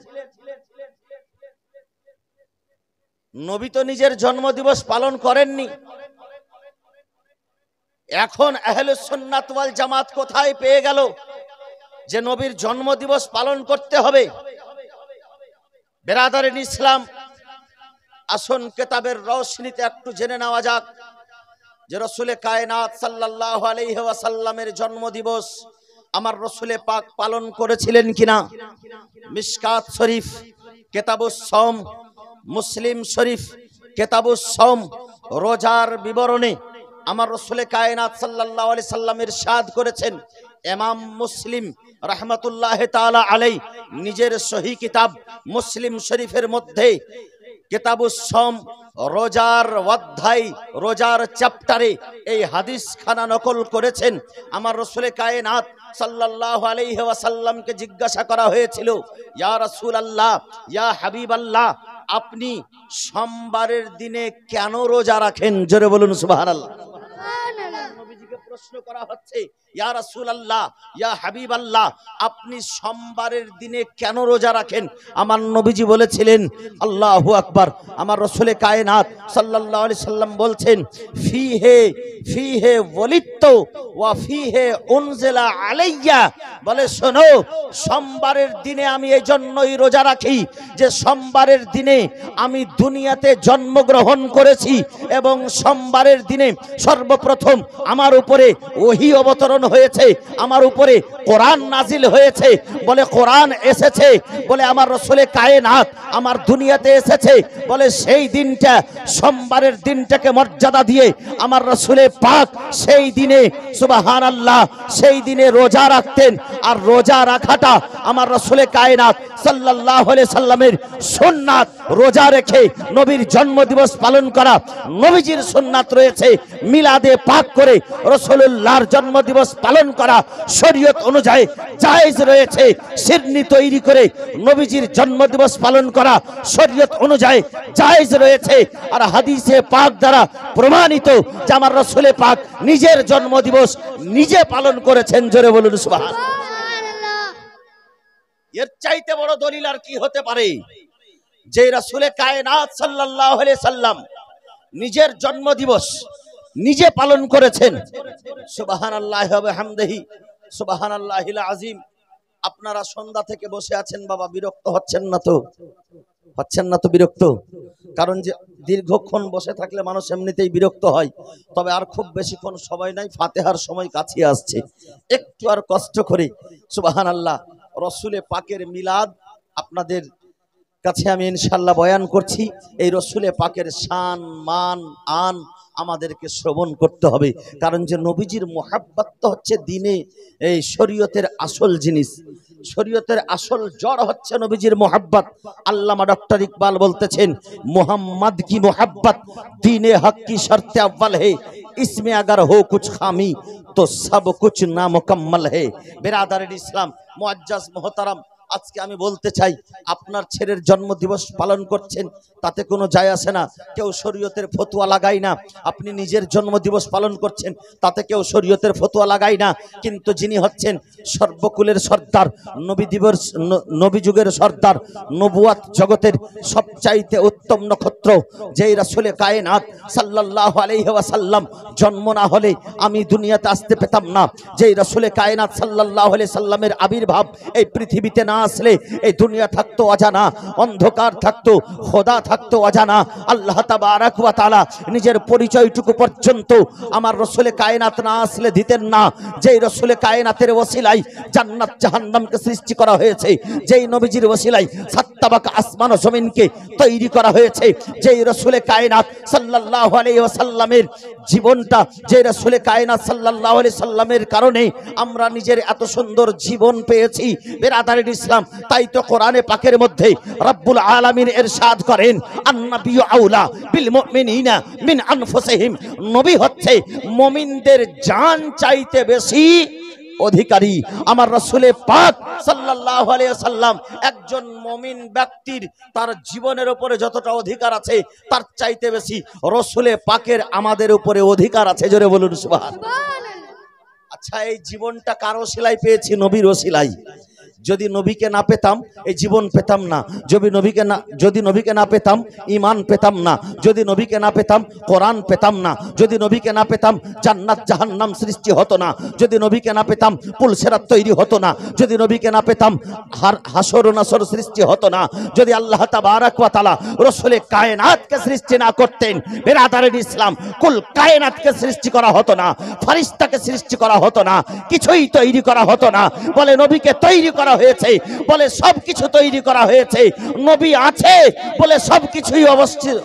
নবী তো নিজের জন্মদিবস পালন করেননি। এখন আহলুস সুন্নাত ওয়াল জামাত কোথায় পেয়ে গেল যে নবীর জন্মদিবস পালন করতে হবে? বেরাদারিন ইসলাম, আসুন কিতাবের রওশনীতে একটু জেনে নেওয়া যাক যে রসুলে কায়নাত সাল্লাল্লাহু আলাইহি ওয়াসাল্লামের জন্মদিবস আমার রসুলে পাক পালন করেছিলেন কিনা। মিশকাত শরীফ কিতাবুস সওম, মুসলিম শরীফ কিতাবুস সওম, রোজার বিবরণে আমার রসুলে কায়নাত সাল্লাল্লাহু আলাইহি সাল্লাম ইরশাদ করেছেন। ইমাম মুসলিম রাহমাতুল্লাহি তাআলা আলাইহি নিজের সহিহ কিতাব মুসলিম শরীফের মধ্যে কিতাবুস সওম রোজার অধ্যায়, রোজার চ্যাপ্টারে এই হাদিস খানা নকল করেছেন। আমার রসুলে কায়নাত সাল্লাল্লাহু আলাইহি ওয়াসাল্লামকে জিজ্ঞাসা করা হয়েছিল, ইয়া রাসূলুল্লাহ, ইয়া হাবিবাল্লাহ, আপনি সোমবারের দিনে কেন রোজা রাখেন? জোরে বলুন সুবহানাল্লাহ। নবীজিকে প্রশ্ন করা হচ্ছে, ইয়া রাসূলুল্লাহ, ইয়া হাবিবাল্লাহ, আপনি সোমবারের দিনে কেন রোজা রাখেন? আমার নবীজি বলেছিলেন, আল্লাহু আকবার, আমার রসুলে কায়নাত সাল্লাল্লাহু আলাইহি সাল্লাম বলছেন, ফিহে ওয়ালিদতু ওয়া ফিহে উনজিলা আলাইয়া, বলে শোনো, সোমবারের দিনে আমি এই জন্যই রোজা রাখি যে সোমবারের দিনে আমি দুনিয়াতে জন্মগ্রহণ করেছি এবং সোমবারের দিনে সর্বপ্রথম আমার উপরে ওহী অবতরণ হয়েছে, আমার উপরে কোরআন নাজিল হয়েছে। বলে কোরআন এসেছে, বলে আমার রসুলে কায়নাত আমার দুনিয়াতে এসেছে, বলে সেই দিনটা, সোমবারের দিনটাকে মর্যাদা দিয়ে আমার রসুলে পাক সেই দিনে সুবহানাল্লাহ, সেই দিনে রোজা রাখতেন। আর রোজা রাখাটা আমার রসুলে কায়নাত সাল্লাল্লাহু আলাইহি সাল্লামের সুন্নাত। রোজা রেখে নবীর জন্মদিবস পালন করা নবীজির সুন্নাত রয়েছে। মিলাদে পাক করে রাসূলুল্লাহর জন্মদিবস পালন করা শরীয়ত অনুযায়ী জায়েজ রয়েছে। শিরনি তৈরি করে নবীজির জন্মদিবস পালন করা শরীয়ত অনুযায়ী জায়েজ রয়েছে। আর হাদিসে পাক দ্বারা প্রমাণিত যে আমার রাসূলে পাক নিজের জন্মদিবস নিজে পালন করেছেন। জোরে বলুন সুবহানাল্লাহ। এর চাইতে বড় দলিল আর কি হতে পারে যে রাসূলে কায়নাত সাল্লাল্লাহু আলাইহি সাল্লাম নিজের জন্মদিবস নিজে পালন করেছেন। সুবহানাল্লাহি ওয়া বিহামদিহি সুবহানাল্লাহিল আযীম। আপনারা সন্ধ্যা থেকে বসে আছেন বাবা, বিরক্ত হচ্ছেন না তো? হচ্ছেন না তো বিরক্ত? কারণ যে দীর্ঘক্ষণ বসে থাকলে মানুষ এমনিতেই বিরক্ত হয়। তবে আর খুব বেশিক্ষণ সময় নাই, ফাতিহার সময় কাছে আসছে, একটু আর কষ্ট করে সুবহানাল্লাহ রসুলে পাকের মিলাদ আপনাদের কাছে আমি ইনশাআল্লাহ বয়ান করছি। এই রসুলে পাকের শান মান আন আমাদেরকে শ্রবণ করতে হবে। কারণ যে নবীজির মুহাব্বত তো হচ্ছে দিনে এই শরীয়তের আসল জিনিস, শরীয়তের আসল জড় হচ্ছে নবীজির মুহাব্বত। আল্লামা ডক্টর ইকবাল বলতেছেন, মুহাম্মদ কি মুহাব্বত দীনে হক কি শর্তে अव्वल है, इसमें अगर हो कुछ खामी तो सब कुछ नामुकम्मल है। बिरादर इस्लाम मुअज्जज मोहतरम, আজকে আমি বলতে চাই, আপনার ছেলের জন্মদিবস পালন করছেন, তাতে কোনো যায় আসে না, কেউ শরীয়তের ফতোয়া লাগায় না। আপনি নিজের জন্মদিবস পালন করছেন, তাতে কেউ শরীয়তের ফতোয়া লাগায় না। কিন্তু যিনি হচ্ছেন সর্বকুলের সর্দার, নবী যুগের সর্দার, নবুয়াত জগতের সবচাইতে উত্তম নক্ষত্র, যেই রাসূলে কায়নাত সাল্লাল্লাহু আলাইহি ওয়াসাল্লাম জন্ম না হলে আমি দুনিয়াতে আসতে পেতাম না, যেই রাসূলে কায়নাত সাল্লাল্লাহু আলাইহি সাল্লামের আবির্ভাব এই পৃথিবীতে না আসলে এই দুনিয়া থাকতো অজানা, অন্ধকার থাকতো, খোদা থাকতো অজানা। আল্লাহ তাবারাক ওয়া তাআলা নিজের পরিচয়টুকু পর্যন্ত আমার রসুলে কায়নাত না আসলে দিতেন না। যেই রসুলে কায়নাতের ওসিলায় জান্নাত জাহান্নামকে সৃষ্টি করা হয়েছে, যেই নবীজির ওসিলায় সাত্তাবাক আসমান ও জমিনকে তৈরি করা হয়েছে, যেই রসুলে কায়নাত সাল্লাল্লাহু আলাইহি ওয়াসাল্লামের জীবনটা, যে রসুলে কায়নাত সাল্লাল্লাহু আলাইহি সাল্লামের কারণে আমরা নিজের এত সুন্দর জীবন পেয়েছি বিরাদারিন ইসলাম। তাই তো কোরআনে পাকের মধ্যে রব্বুল আলামিন ইরশাদ করেন, আন-নাবিয়্যু আউলা বিল মুমিনিনা মিন আনফুসিহিম, নবী হচ্ছে মুমিনদের জান চাইতে বেশি অধিকারী। আমার রাসূলে পাক সাল্লাল্লাহু আলাইহি ওয়াসাল্লাম একজন মুমিন ব্যক্তির তার জীবনের উপরে যতটা অধিকার আছে তার চাইতে বেশি রাসূলে পাকের আমাদের উপরে অধিকার আছে। জোরে বলুন সুবহানাল্লাহ। আচ্ছা, এই জীবনটা কার ওসিলায় পেয়েছি? নবীর ওসিলায়। যদি নবীকে না পেতাম এই জীবন পেতাম না। যদি নবীকে না পেতাম ঈমান পেতাম না। যদি নবীকে না পেতাম কোরআন পেতাম না। যদি নবীকে না পেতাম জান্নাত জাহান্নাম সৃষ্টি হতো না। যদি নবীকে না পেতাম পুল সিরাত তৈরি হতো না। যদি নবীকে না পেতাম হাসর ও নাসর সৃষ্টি হতো না। যদি আল্লাহ তাবারাক ওয়া তাআলা রাসূলে কায়নাতকে সৃষ্টি না করতেন বিরাদারিন ইসলাম, কুল কায়নাতকে সৃষ্টি করা হতো না, ফেরেশতাকে সৃষ্টি করা হতো না, কিছুই তৈরি করা হতো না। বলে নবীকে তৈরি করা হয়েছে, বলে সবকিছু তৈরি করা হয়েছে। নবী আছে বলে সবকিছুই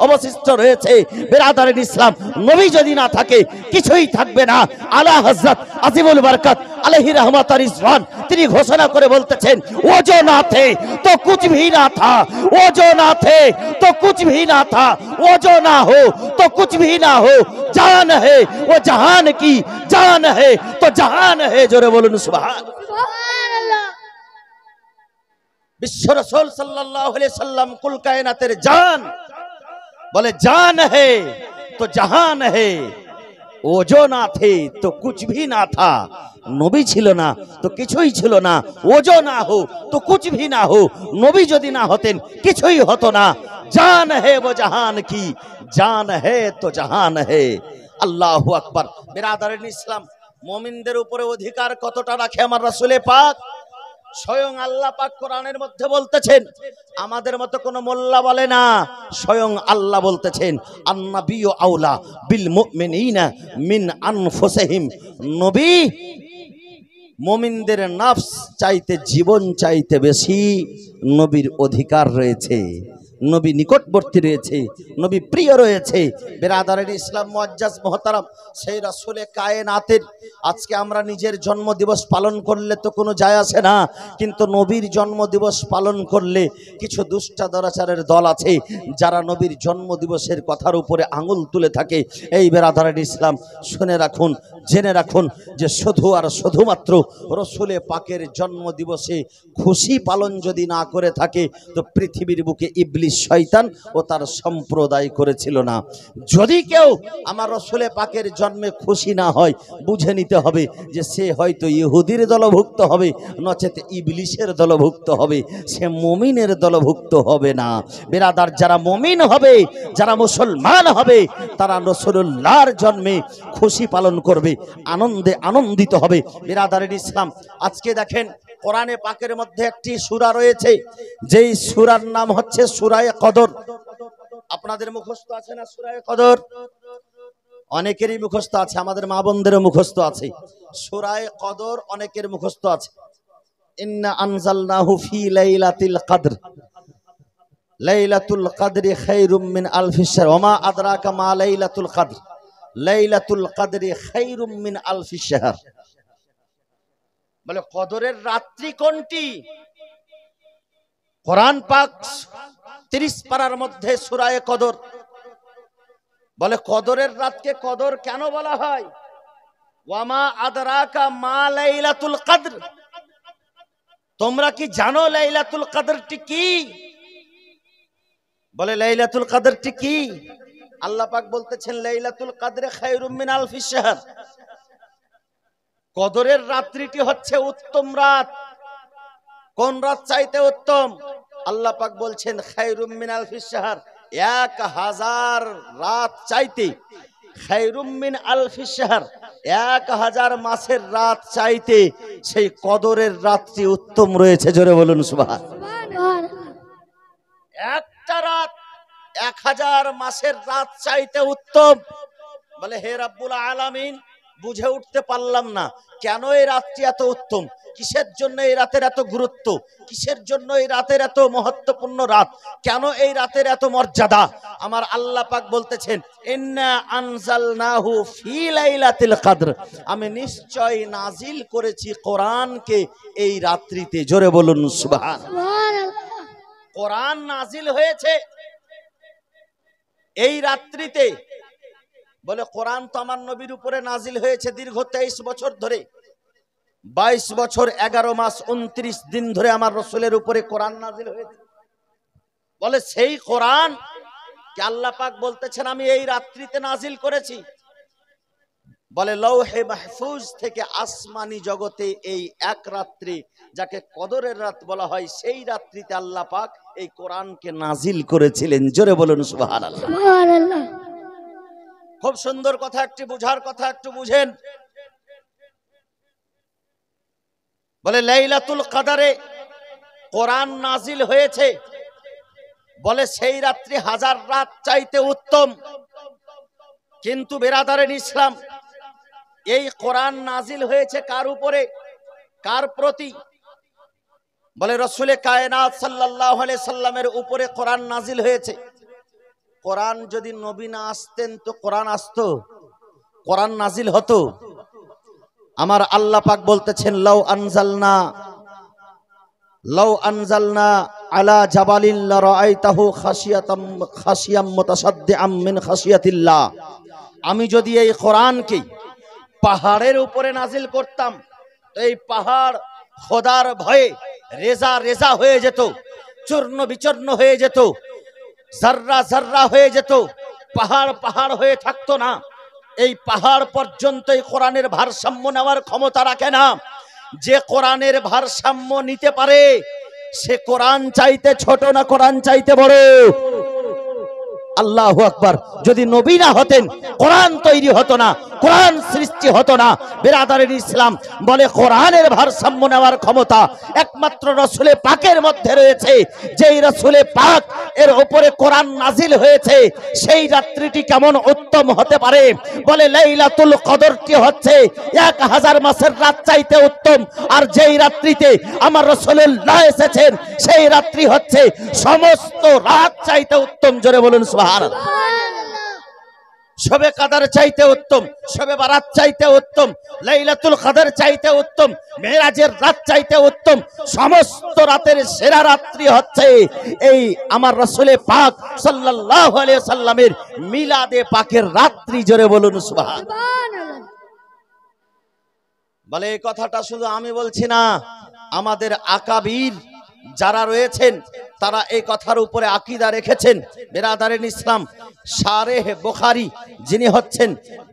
অবশিষ্ট রয়েছে। বিরাদারিন ইসলাম, নবী যদি না থাকে কিছুই থাকবে না। আলা হযরত আজিমুল বরকত আলাইহি রহমত আর রিজওয়ান তিনি ঘোষণা করে বলতেছেন, ও जो ना थे तो कुछ भी ना था, वो जो ना थे तो कुछ भी ना था, वो जो ना हो तो कुछ भी ना हो, जान है वो जहान की जान है तो जहान है। जोरे बोलुन सुभान সুবহানাল্লাহ। বিশ্ব রাসূল সাল্লাল্লাহু আলাইহি সাল্লাম কুল কায়নাতের জান। বলে জান হে তো জাহান হে, ও जो ना थे तो कुछ भी ना था, নবী ছিল না তো কিছুই ছিল না। ও जो ना हो तो कुछ भी ना हो, নবী যদি না হতেন কিছুই হতো না। জান হে वो जहान की জান হে তো জাহান হে। আল্লাহু আকবার। বিরাদারিন ইসলাম, মুমিনদের উপরে অধিকার কতটা রাখে আমার রাসূলে পাক? স্বয়ং আল্লাহ পাক কোরআনের মধ্যে বলতেছেন, আমাদের মতো কোন মোল্লা বলে না, স্বয়ং আল্লাহ বলতেছেন, আন-নাবিয়্যু আউলা বিল মুমিনিনা মিন আনফুসিহিম, নবী মুমিনদের নফস চাইতে, জীবন চাইতে বেশি নবীর অধিকার রয়েছে, নবী নিকটবর্তী রয়েছে, নবী প্রিয় রয়েছে। বিরাদারিন ইসলাম মুআজ্জাজ মুহতারাম, সেই রাসূলে কায়নাতের আজকে আমরা নিজের জন্মদিবস পালন করলে তো কোনো যায় আসে না, কিন্তু নবীর জন্মদিবস পালন করলে কিছু দুষ্টা দরাচারের দল আছে যারা নবীর জন্মদিবসের কথার উপরে আঙুল তুলে থাকে। এই বিরাদারিন ইসলাম, শুনে রাখুন, জেনে রাখুন যে শুধু আর শুধুমাত্র রাসূলে পাকের জন্মদিবসে খুশি পালন যদি না করে থাকে তো পৃথিবীর বুকে ইবলিস শয়তান ও তার সম্প্রদায় করেছিল না। যদি কেউ আমার রাসূলে পাকের জন্মে খুশি না হয়, বুঝে নিতে হবে যে সে হয়তো ইহুদির দলভুক্ত হবে, নচেত ইবলিসের দলভুক্ত হবে, সে মুমিনের দলভুক্ত হবে না। বিরাদার, যারা মুমিন হবে, যারা মুসলমান হবে, তারা রাসূলুল্লাহর জন্মে খুশি পালন করবে, আনন্দে আনন্দিত হবে। বিরাদারিন ইসলাম, আজকে দেখেন কোরআনে পাকের মধ্যে একটি সূরা রয়েছে, যেই সূরার নাম হচ্ছে সূরায়ে কদর। আপনাদের মুখস্থ আছে না সূরায়ে কদর? অনেকেরই মুখস্থ আছে, আমাদের মা বোনদেরও মুখস্থ আছে। সূরায়ে কদর অনেকের মুখস্থ আছে। ইন্না আনজালনাহু ফি লাইলাতিল কদর, লাইলাতুল কদরি খায়রুম মিন আলফিশ শাহর, ওয়া মা আদরাকা মা লাইলাতুল কদর, লাইলাতুল কদরি খায়রুম মিন আলফিশ শাহর। বলে কদরের রাত্রি কোনটি? কোরআন পাক 30 পারার মধ্যে সূরায়ে কদর। বলে কদরের রাতকে কদর কেন বলা হয়? ওয়ামা আদরাকা মা লাইলাতুল কদর, তোমরা কি জানো লাইলাতুল কদরটি কি? বলে লাইলাতুল কদরটি কি? আল্লাহ পাক বলতেছেন লাইলাতুল কদরে খায়রুম মিন আলফিশ শাহর, কদরের রাত্রিটি হচ্ছে উত্তম রাত। কোন রাত চাইতে উত্তম? আল্লাহ পাক বলছেন খায়রুম মিন আলফিশ শাহর, 1000 রাত চাইতে, খায়রুম মিন আলফিশ শাহর 1000 মাসের রাত চাইতে সেই কদরের রাতটি উত্তম রয়েছে। জোরে বলুন সুবহান। একটা রাত 1000 মাসের রাত চাইতে উত্তম। বলে হে রাব্বুল আলামিন, বুঝে উঠতে পারলাম না কেন এই রাতটি এত উত্তম, কিসের জন্য এই রাতের এত গুরুত্ব, কিসের জন্য এই রাতের এত মহত্বপূর্ণ রাত, কেন এই রাতের এত মর্যাদা। আমার আল্লাহ পাক বলতেছেন, ইন্না আনজালনাহু ফি লাইলাতিল কদর, আমি নিশ্চয় নাজিল করেছি কোরআনকে এই রাত্রিতে। জোরে বলুন সুবহান। কোরআন নাজিল হয়েছে এই রাত্রিতে। বলে কোরআন তো আমার নবীর উপরে নাজিল হয়েছে দীর্ঘ 23 বছর ধরে, 22 বছর 11 মাস 29 দিন ধরে আমার রসুলের উপরে কোরআন নাজিল হয়েছে। বলে সেই কোরআন কে আল্লাহ পাক বলতেছেন আমি এই রাত্রিতে নাজিল করেছি। বলে লৌহে মাহফুজ থেকে আসমানি জগতে এই এক রাত্রি যাকে কদরের রাত বলা হয়, সেই রাত্রিতে আল্লাহ পাক এই কোরআনকে নাজিল করেছিলেন। জোরে বলুন সুবহানাল্লাহ। সুবহানাল্লাহ। খুব সুন্দর কথা, একটি বুঝার কথা একটু বুঝেন। বলে লাইলাতুল কদরে কোরআন নাজিল হয়েছে, বলে সেই রাত্রি 1000 রাত চাইতে উত্তম। কিন্তু বেরাদারেন ইসলাম, এই কোরআন নাজিল হয়েছে কার উপরে, কার প্রতি? বলে রসুলে কায়নাত সাল্লাল্লাহু আলাইহি সাল্লামের উপরে কোরআন নাজিল হয়েছে। কোরআন যদি নবী না আসতেন তো কোরআন আসতো, কোরআন নাজিল হতো? আমার আল্লাহ পাক বলতেছেন, লাউ আনজালনা আলা জাবালিন লারাআইতাহু খাশিয়াম মুতাসাদ্দিআম মিন খাশিয়াতিল্লাহ, আমি যদি এই কোরআনকে পাহাড়ের উপরে নাজিল করতাম তো এই পাহাড় খোদার ভয়ে রেজা রেজা হয়ে যেত, চূর্ণ বিচূর্ণ হয়ে যেত, জাররা জাররা হয়ে যেত, পাহাড় পাহাড় হয়ে থাকতো না। এই পাহাড় পর্যন্ত এই কোরআনের ভারসাম্য নেওয়ার ক্ষমতা রাখে না। যে কোরআনের ভারসাম্য নিতে পারে সে কোরআন চাইতে ছোট না কোরআন চাইতে বড়? আল্লাহু আকবার। যদি নবী না হতেন কোরআন তৈরি হতো না, কোরআন সৃষ্টি হতো না। বেরাদারের ইসলাম বলে কোরআনের ভারসাম্য নেওয়ার ক্ষমতা একমাত্র রসুলে পাকের মধ্যে রয়েছে। যেই রসুলে পাক এর উপরে কোরআন নাজিল হয়েছে, সেই রাত্রিটি কেমন উত্তম হতে পারে? বলে লাইলাতুল কদরটি হচ্ছে 1000 মাসের রাত চাইতে উত্তম। আর যেই রাত্রিতে আমার রাসূলুল্লাহ এসেছেন সেই রাত্রি হচ্ছে সমস্ত রাত চাইতে উত্তম। জোরে বলুন সুবহানাল্লাহ। শবে কদর চাইতে উত্তম, শবে বারাত চাইতে উত্তম, লাইলাতুল কদর চাইতে উত্তম, মেরাজের রাত চাইতে উত্তম। সমস্ত রাতের সেরা রাত্রি হচ্ছে এই আমার রাসূলে পাক সাল্লাল্লাহু আলাইহি সাল্লামের মিলাদে পাকের রাত্রি। জোরে বলুন সুবহানাল্লাহ। বলে এই কথাটা শুধু আমি বলছি না, আমাদের আকাবির যারা রয়েছেন তারা এই কথার উপরে আকীদা রেখেছেন। বেরাদারেন ইসলাম, শারেহ বুখারী যিনি হচ্ছেন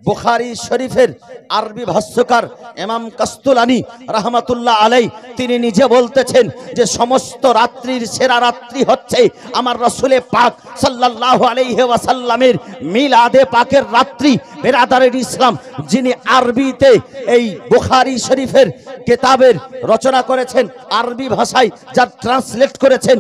বুখারী শরীফের আরবি ভাষ্যকার ইমাম কাস্তুলানী রাহমাতুল্লাহ আলাই, তিনি নিজে বলতেছেন যে সমস্ত রাত্রির সেরা রাত্রি হচ্ছে আমার রাসূলে পাক সাল্লাল্লাহু আলাইহি ওয়াসাল্লামের মিলাদে পাকের রাত্রি। বেরাদারেন ইসলাম, যিনি আরবিতে এই বুখারী শরীফের কিতাবের রচনা করেছেন, আরবি ভাষায় যার ট্রান্সলেট করেছেন,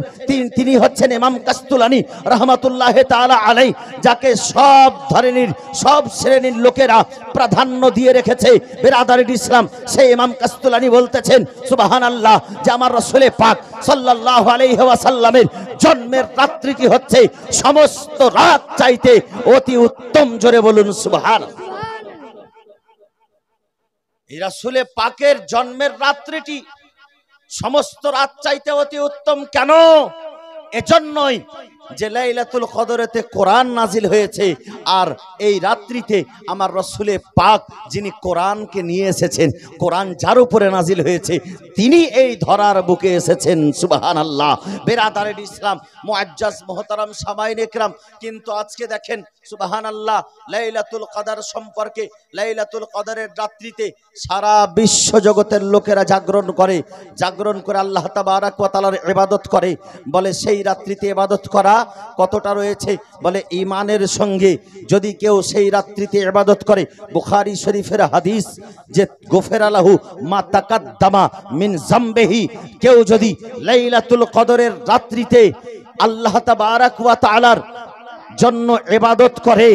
তিনি হচ্ছেন ইমাম কাস্তুলানী রাহমাতুল্লাহ তাআলা আলাই, যাকে সব ধরনের সব শ্রেণীর লোকেরা প্রাধান্য দিয়ে রেখেছে। বেরাদারের ইসলাম, সেই ইমাম কাস্তুলানী বলতেছেন সুবহানাল্লাহ যে আমার রাসূলে পাক সাল্লাল্লাহু আলাইহি ওয়াসাল্লামের জন্মের রাত্রিটি হচ্ছে সমস্ত রাত চাইতে অতি উত্তম। জোরে বলুন সুবহানাল্লাহ। এই রাসূলে পাকের জন্মের রাত্রিটি সমস্ত রাত চাইতে অতি উত্তম। কেন? এজন্যই যে লাইলাতুল কদরেতে কোরআন নাজিল হয়েছে, আর এই রাত্রিতে আমার রাসূলে পাক যিনি কোরআনকে নিয়ে এসেছেন, কোরআন যার উপরে নাজিল হয়েছে তিনি এই ধরার বুকে এসেছেন। সুবহানাল্লাহ। বেরাদারের ইসলাম, মুআজ্জাজ মুহতারাম সামাইন ইকরাম, কিন্তু আজকে দেখেন সুবহানাল্লাহ, লাইলাতুল কদর সম্পর্কে, লাইলাতুল কদরের রাত্রিতে সারা বিশ্ব জগতের লোকেরা জাগরণ করে আল্লাহ তাবারাক ওয়া তাআলার ইবাদত করে। বলে সেই রাত্রিতে ইবাদত করা করা কতটা রয়েছে? বলে ঈমানের সঙ্গে যদি কেউ সেই রাত্রিতে ইবাদত করে, বুখারী শরীফের হাদিস যে গফিরা লাহু মা তাকাদ্দামা মিন যামবিহি, কেউ যদি লাইলাতুল কদরের রাত্রিতে আল্লাহ তাবারাক ওয়া তাআলার জন্য ইবাদত করে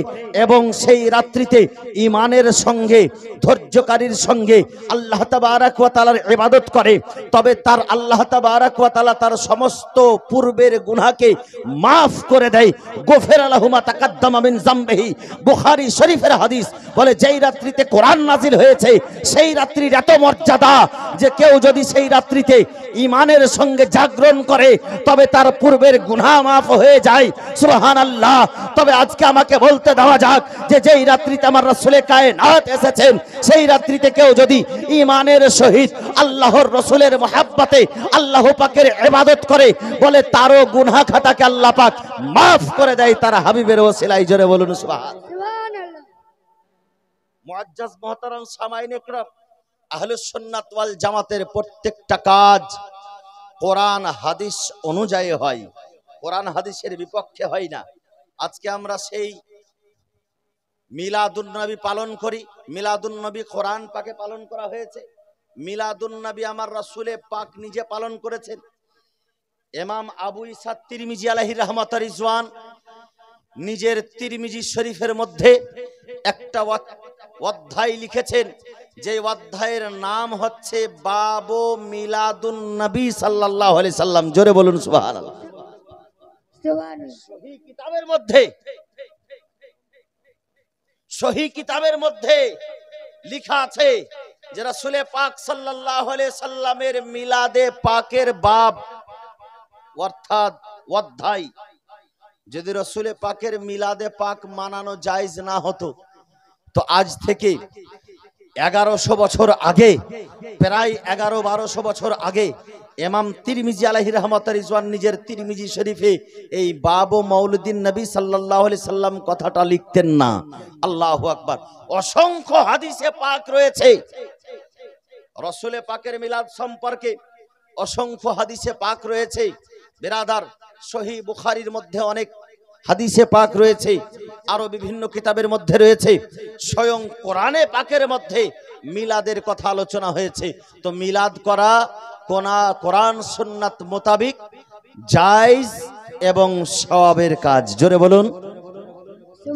এবং সেই রাত্রিতে ঈমানের সঙ্গে ধৈর্যকারীর সঙ্গে আল্লাহ তাবারাক ওয়া তাআলার ইবাদত করে, তবে তার আল্লাহ তাবারাক ওয়া তাআলা তার সমস্ত পূর্বের গুনাহকে মাফ করে দেয়। গফিরা লাহু মা তাকাদ্দামা মিন যামবিহি, বুখারী শরীফের হাদিস। বলে যেই রাত্রিতে কোরআন নাজিল হয়েছে সেই রাত্রির এত মর্যাদা যে কেউ যদি সেই রাত্রিতে ঈমানের সঙ্গে জাগরণ করে তবে তার পূর্বের গুনাহ মাফ হয়ে যায়। সুবহানাল্লাহ। তবে আজকে আমাকে বলতে দেওয়া যাক যে যেই রাত্রিতে আমার রাসূলে কায়নাত এসেছেন সেই রাত্রিতে কেউ যদি ঈমানের সহিত আল্লাহর রাসূলের মহব্বতে আল্লাহ পাকের ইবাদত করে, বলে তারও গুনাহ খাতাকে আল্লাহ পাক মাফ করে দেয় তার হাবিবের ওসিলায়। জোরে বলুন সুবহানাল্লাহ। সুবহানাল্লাহ। মুআজ্জাজ মুহতারাম সামাইন ইকরাম, আহলুস সুন্নাত ওয়াল জামাতের প্রত্যেকটা কাজ কোরআন হাদিস অনুযায়ী হয়, কোরআন হাদিসের বিপক্ষে হয় না। আজকে আমরা সেই মিলাদুন নবী পালন করি, মিলাদুন নবী কোরআন পাকে পালন করা হয়েছে। মিলাদুন নবী আমার রাসূলে পাক নিজে পালন করেছেন। ইমাম আবু ঈসা তিরমিজি আলাইহি রাহমাতুর রিজওয়ান নিজের তিরমিজি শরীফের মধ্যে একটা অধ্যায় লিখেছেন, যে অধ্যায়ের নাম হচ্ছে বাবু মিলাদুন নবী সাল্লাল্লাহু আলাইহি সাল্লাম। জোরে বলুন সুবহানাল্লাহ। সহিহ কিতাবের মধ্যে লেখা আছে যে রাসূলে পাক সাল্লাল্লাহু আলাইহি সাল্লামের মিলাদে পাকের বাব অর্থাৎ অধ্যায়, যদি রাসূলে পাকের মিলাদে পাক মানানো জায়েজ না হতো তো আজ থেকে 1100 বছর আগে, প্রায় 1100-1200 বছর আগে ইমাম তিরমিজি আলাইহি রাহমাতুর রিজওয়ান নিজের তিরমিজি শরীফে এই বাবু মাউলিদিন নবী সাল্লাল্লাহু আলাইহি সাল্লাম কথাটা লিখতেন না। আল্লাহু আকবার। অসংখ্য হাদিসে পাক রয়েছে রাসূলে পাকের মিলাদ সম্পর্কে, অসংখ্য হাদিসে পাক রয়েছে বিরাদার। সহিহ বুখারীর মধ্যে অনেক হাদিসে পাক রয়েছে, আরো বিভিন্ন কিতাবের মধ্যে রয়েছে, স্বয়ং কোরআনে পাকের মধ্যে মিলাদের কথা আলোচনা হয়েছে। তো মিলাদ করা কোরআন সুন্নাত মোতাবিক জায়েজ এবং সওয়াবের কাজ। জোরে বলুন,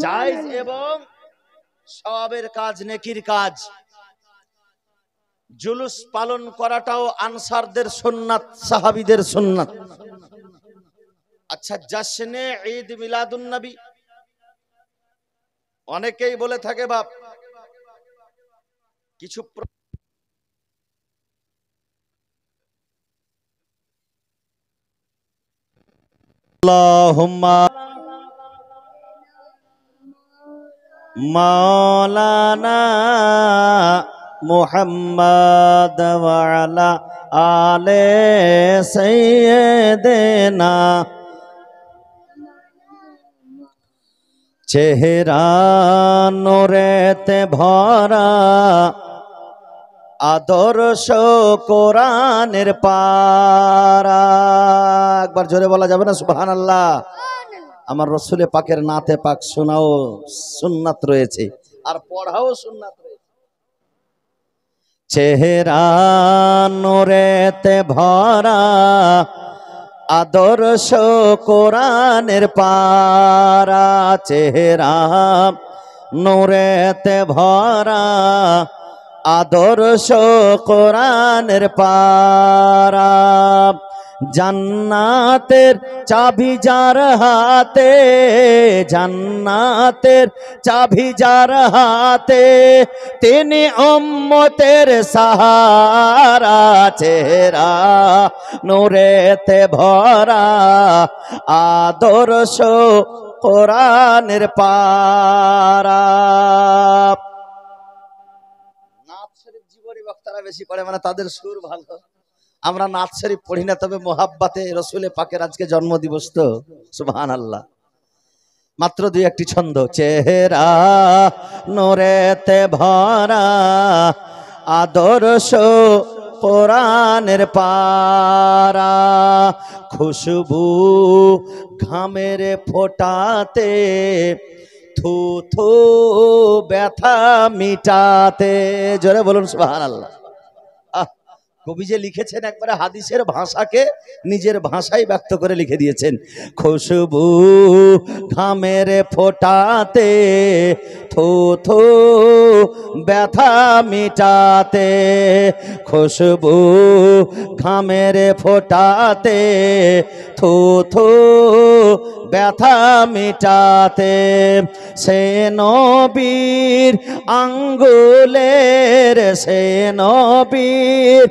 জায়েজ এবং সওয়াবের কাজ, নেকির কাজ। জুলুস পালন করাটাও আনসারদের সুন্নাত, সাহাবীদের সুন্নাত। আচ্ছা, জশ্নে ঈদ মিলাদুন নবী অনেকেই বলে থাকে বাপ কিছু আল্লাহুম্মা মাওলানা মুহাম্মদ ওয়া আলা আলে সাইয়্যিদিনা চেহারা নূরেতে ভরা আদর্শ কোরআনের পারা। একবার জোরে বলা যাবে না সুবহানাল্লাহ? আমার রাসূলে পাকের নাতে পাক শোনাও সুন্নাত রয়েছে আর পড়াও সুন্নাত রয়েছে। চেহারা নূরেতে ভরা আদর্শ কোরআনের পারা, চেহারা নূরেতে ভরা আদর্শ কোরআনের পারা। জান্নাতের চাবি যার হাতে, জান্নাতের চাবি যার হাতে, তিনি উম্মতের সাহারা। চেহারা নূরেতে ভরা আদর্শ কোরআনের পারা। নাত শরীফ জীবনী বক্তারা বেশি পড়ে, মানে তাদের সুর ভালো। আমরা নাত শরীফ পড়ি না, তবে মোহাব্বতে রসুলে পাকের আজকে জন্মদিবস তো সুবহানাল্লাহ। মাত্র দুই একটি ছন্দ। চেহারা নূরেতে ভরা আদর্শ কোরআনের পারা, খুশবু ঘামের ফোটাতে, থু থু ব্যথা মিটাতে। জোরে বলুন সুবহানাল্লাহ। কবি যে লিখেছেন একবারে হাদিসের ভাষাকে নিজের ভাষায় ব্যক্ত করে লিখে দিয়েছেন। খুশবু ঘামের ফোটাতে, থু থু ব্যথা মিটাতে, খুশবু ঘামের ফোটাতে, থু থু ব্যথা মিটাতে। সে নবীর আঙ্গুলের, সে নবীর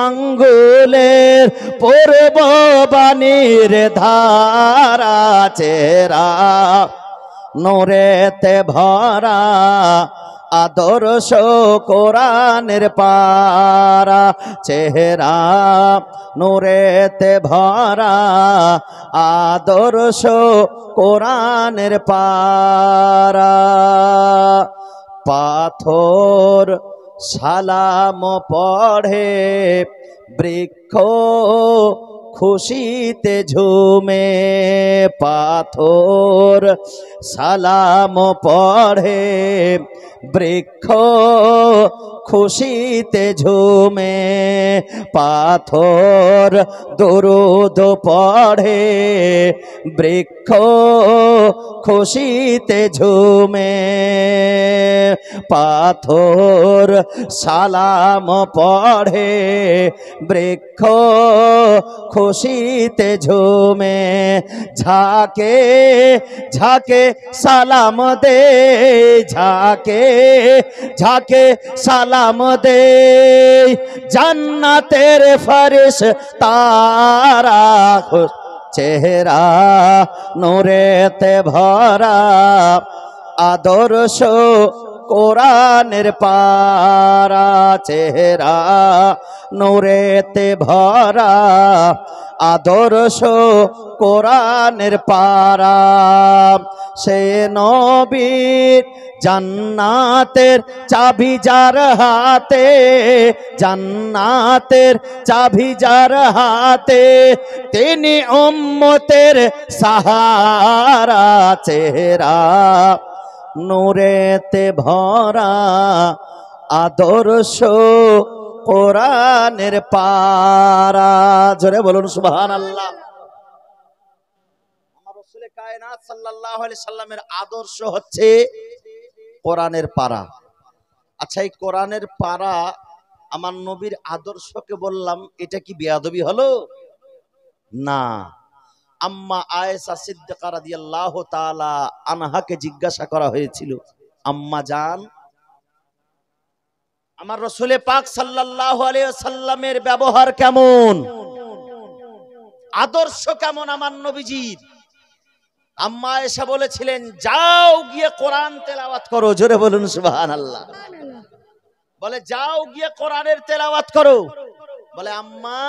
আঙ্গুলের পূর্ববাণীর ধারা, চেরা নূরেতে ভরা, আদর্শ কোরআনের পারা, চেহারা নূরেতে ভরা, আদর্শ কোরআনের পারা। পাথর সালাম পড়ে, বৃক্ষ খুশিতে ঝুমে, পাথর সালাম পড়ে, বৃক্ষ খুশিতে ঝুমে, পাথর দরুদ পড়ে, বৃক্ষ খুশিতে ঝুমে, পাথর সালাম পড়ে, বৃক্ষ খুশিতে ঝুমে। ঝাঁকে ঝাঁকে সালাম দে, ঝাঁকে ঝাঁকে সালাম দে, জান্নাতের ফেরেশতারা, চেহারা নূরেতে ভরা, আদর্শ কোরআনের পারা, চেহারা নূরেতে ভরা, আদর্শ কোরআনের পারা। সে নবীর জান্নাতের চাবি যার হাতে, জান্নাতের চাবি যার হাতে, তিনি উম্মতের সাহারা, চেহারা নূরেতে ভরা, আদর্শ কোরআনের পারা। জোরে বলুন সুবহানাল্লাহ। আমার রাসূল কায়নাত সাল্লাল্লাহু আলাইহি সাল্লামের আদর্শ হচ্ছে কোরআনের পারা। আচ্ছা, এই কোরআনের পারা আমার নবীর আদর্শকে বললাম, এটা কি বেয়াদবি হলো? না। আম্মা আয়েশা সিদ্দিকা রাদিয়াল্লাহু তাআলা আনহাকে জিজ্ঞাসা করা হয়েছিল, আম্মা জান, আমার রাসূল পাক সাল্লাল্লাহু আলাইহি ওয়াসাল্লামের ব্যবহার কেমন, আদর্শ কেমন আমার নবীজির? আম্মা আয়েশা বলেছিলেন, যাও গিয়ে কোরআন তেলাওয়াত করো। জোরে বলুন সুবহানাল্লাহ। বলে যাও গিয়ে কোরআনের তেলাওয়াত করো। বলে আম্মা,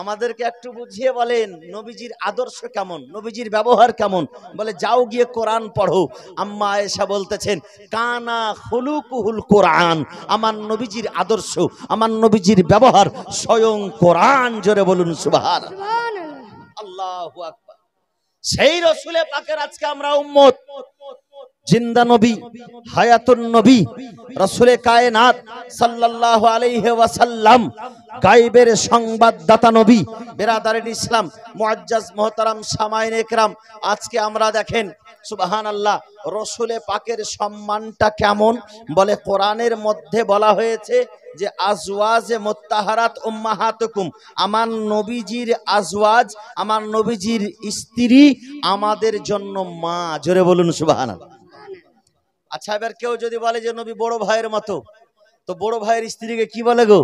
আমাদেরকে একটু বুঝিয়ে বলেন নবীজির আদর্শ কেমন, নবীজির ব্যবহার কেমন? বলে যাও গিয়ে কোরআন পড়ো। আম্মা আয়েশা বলতেছেন, কানা খুলুকুহুল কোরআন, আমার নবীজির আদর্শ, আমার নবীজির ব্যবহার স্বয়ং কোরআন। জোরে বলুন সুবহানাল্লাহ। আল্লাহু আকবার। সেই রাসূল পাকের আজকে আমরা উম্মত। জিন্দা নবী, হায়াতুন নবী, রাসূল কায়নাত সাল্লাল্লাহু আলাইহি ওয়াসাল্লাম, গায়বের সংবাদদাতা নবী, বেরাদারিন ইসলাম, মুআজ্জাজ মুহতারাম সামাইনে কেরাম, আজকে আমরা দেখেন সুবহানাল্লাহ রাসূল পাকের সম্মানটা কেমন। বলে কোরআনের মধ্যে বলা হয়েছে যে আজওয়াজে মুত্তাহারাত উম্মাহাতুকুম, আমার নবীজির আজওয়াজ, আমার নবীজির স্ত্রী আমাদের জন্য মা। জোরে বলুন সুবহানাল্লাহ। আচ্ছা, এবার কেউ যদি বলে যে নবী বড় ভাইয়ের মতো, তো বড় ভাইয়ের স্ত্রীকে কি বলে গো?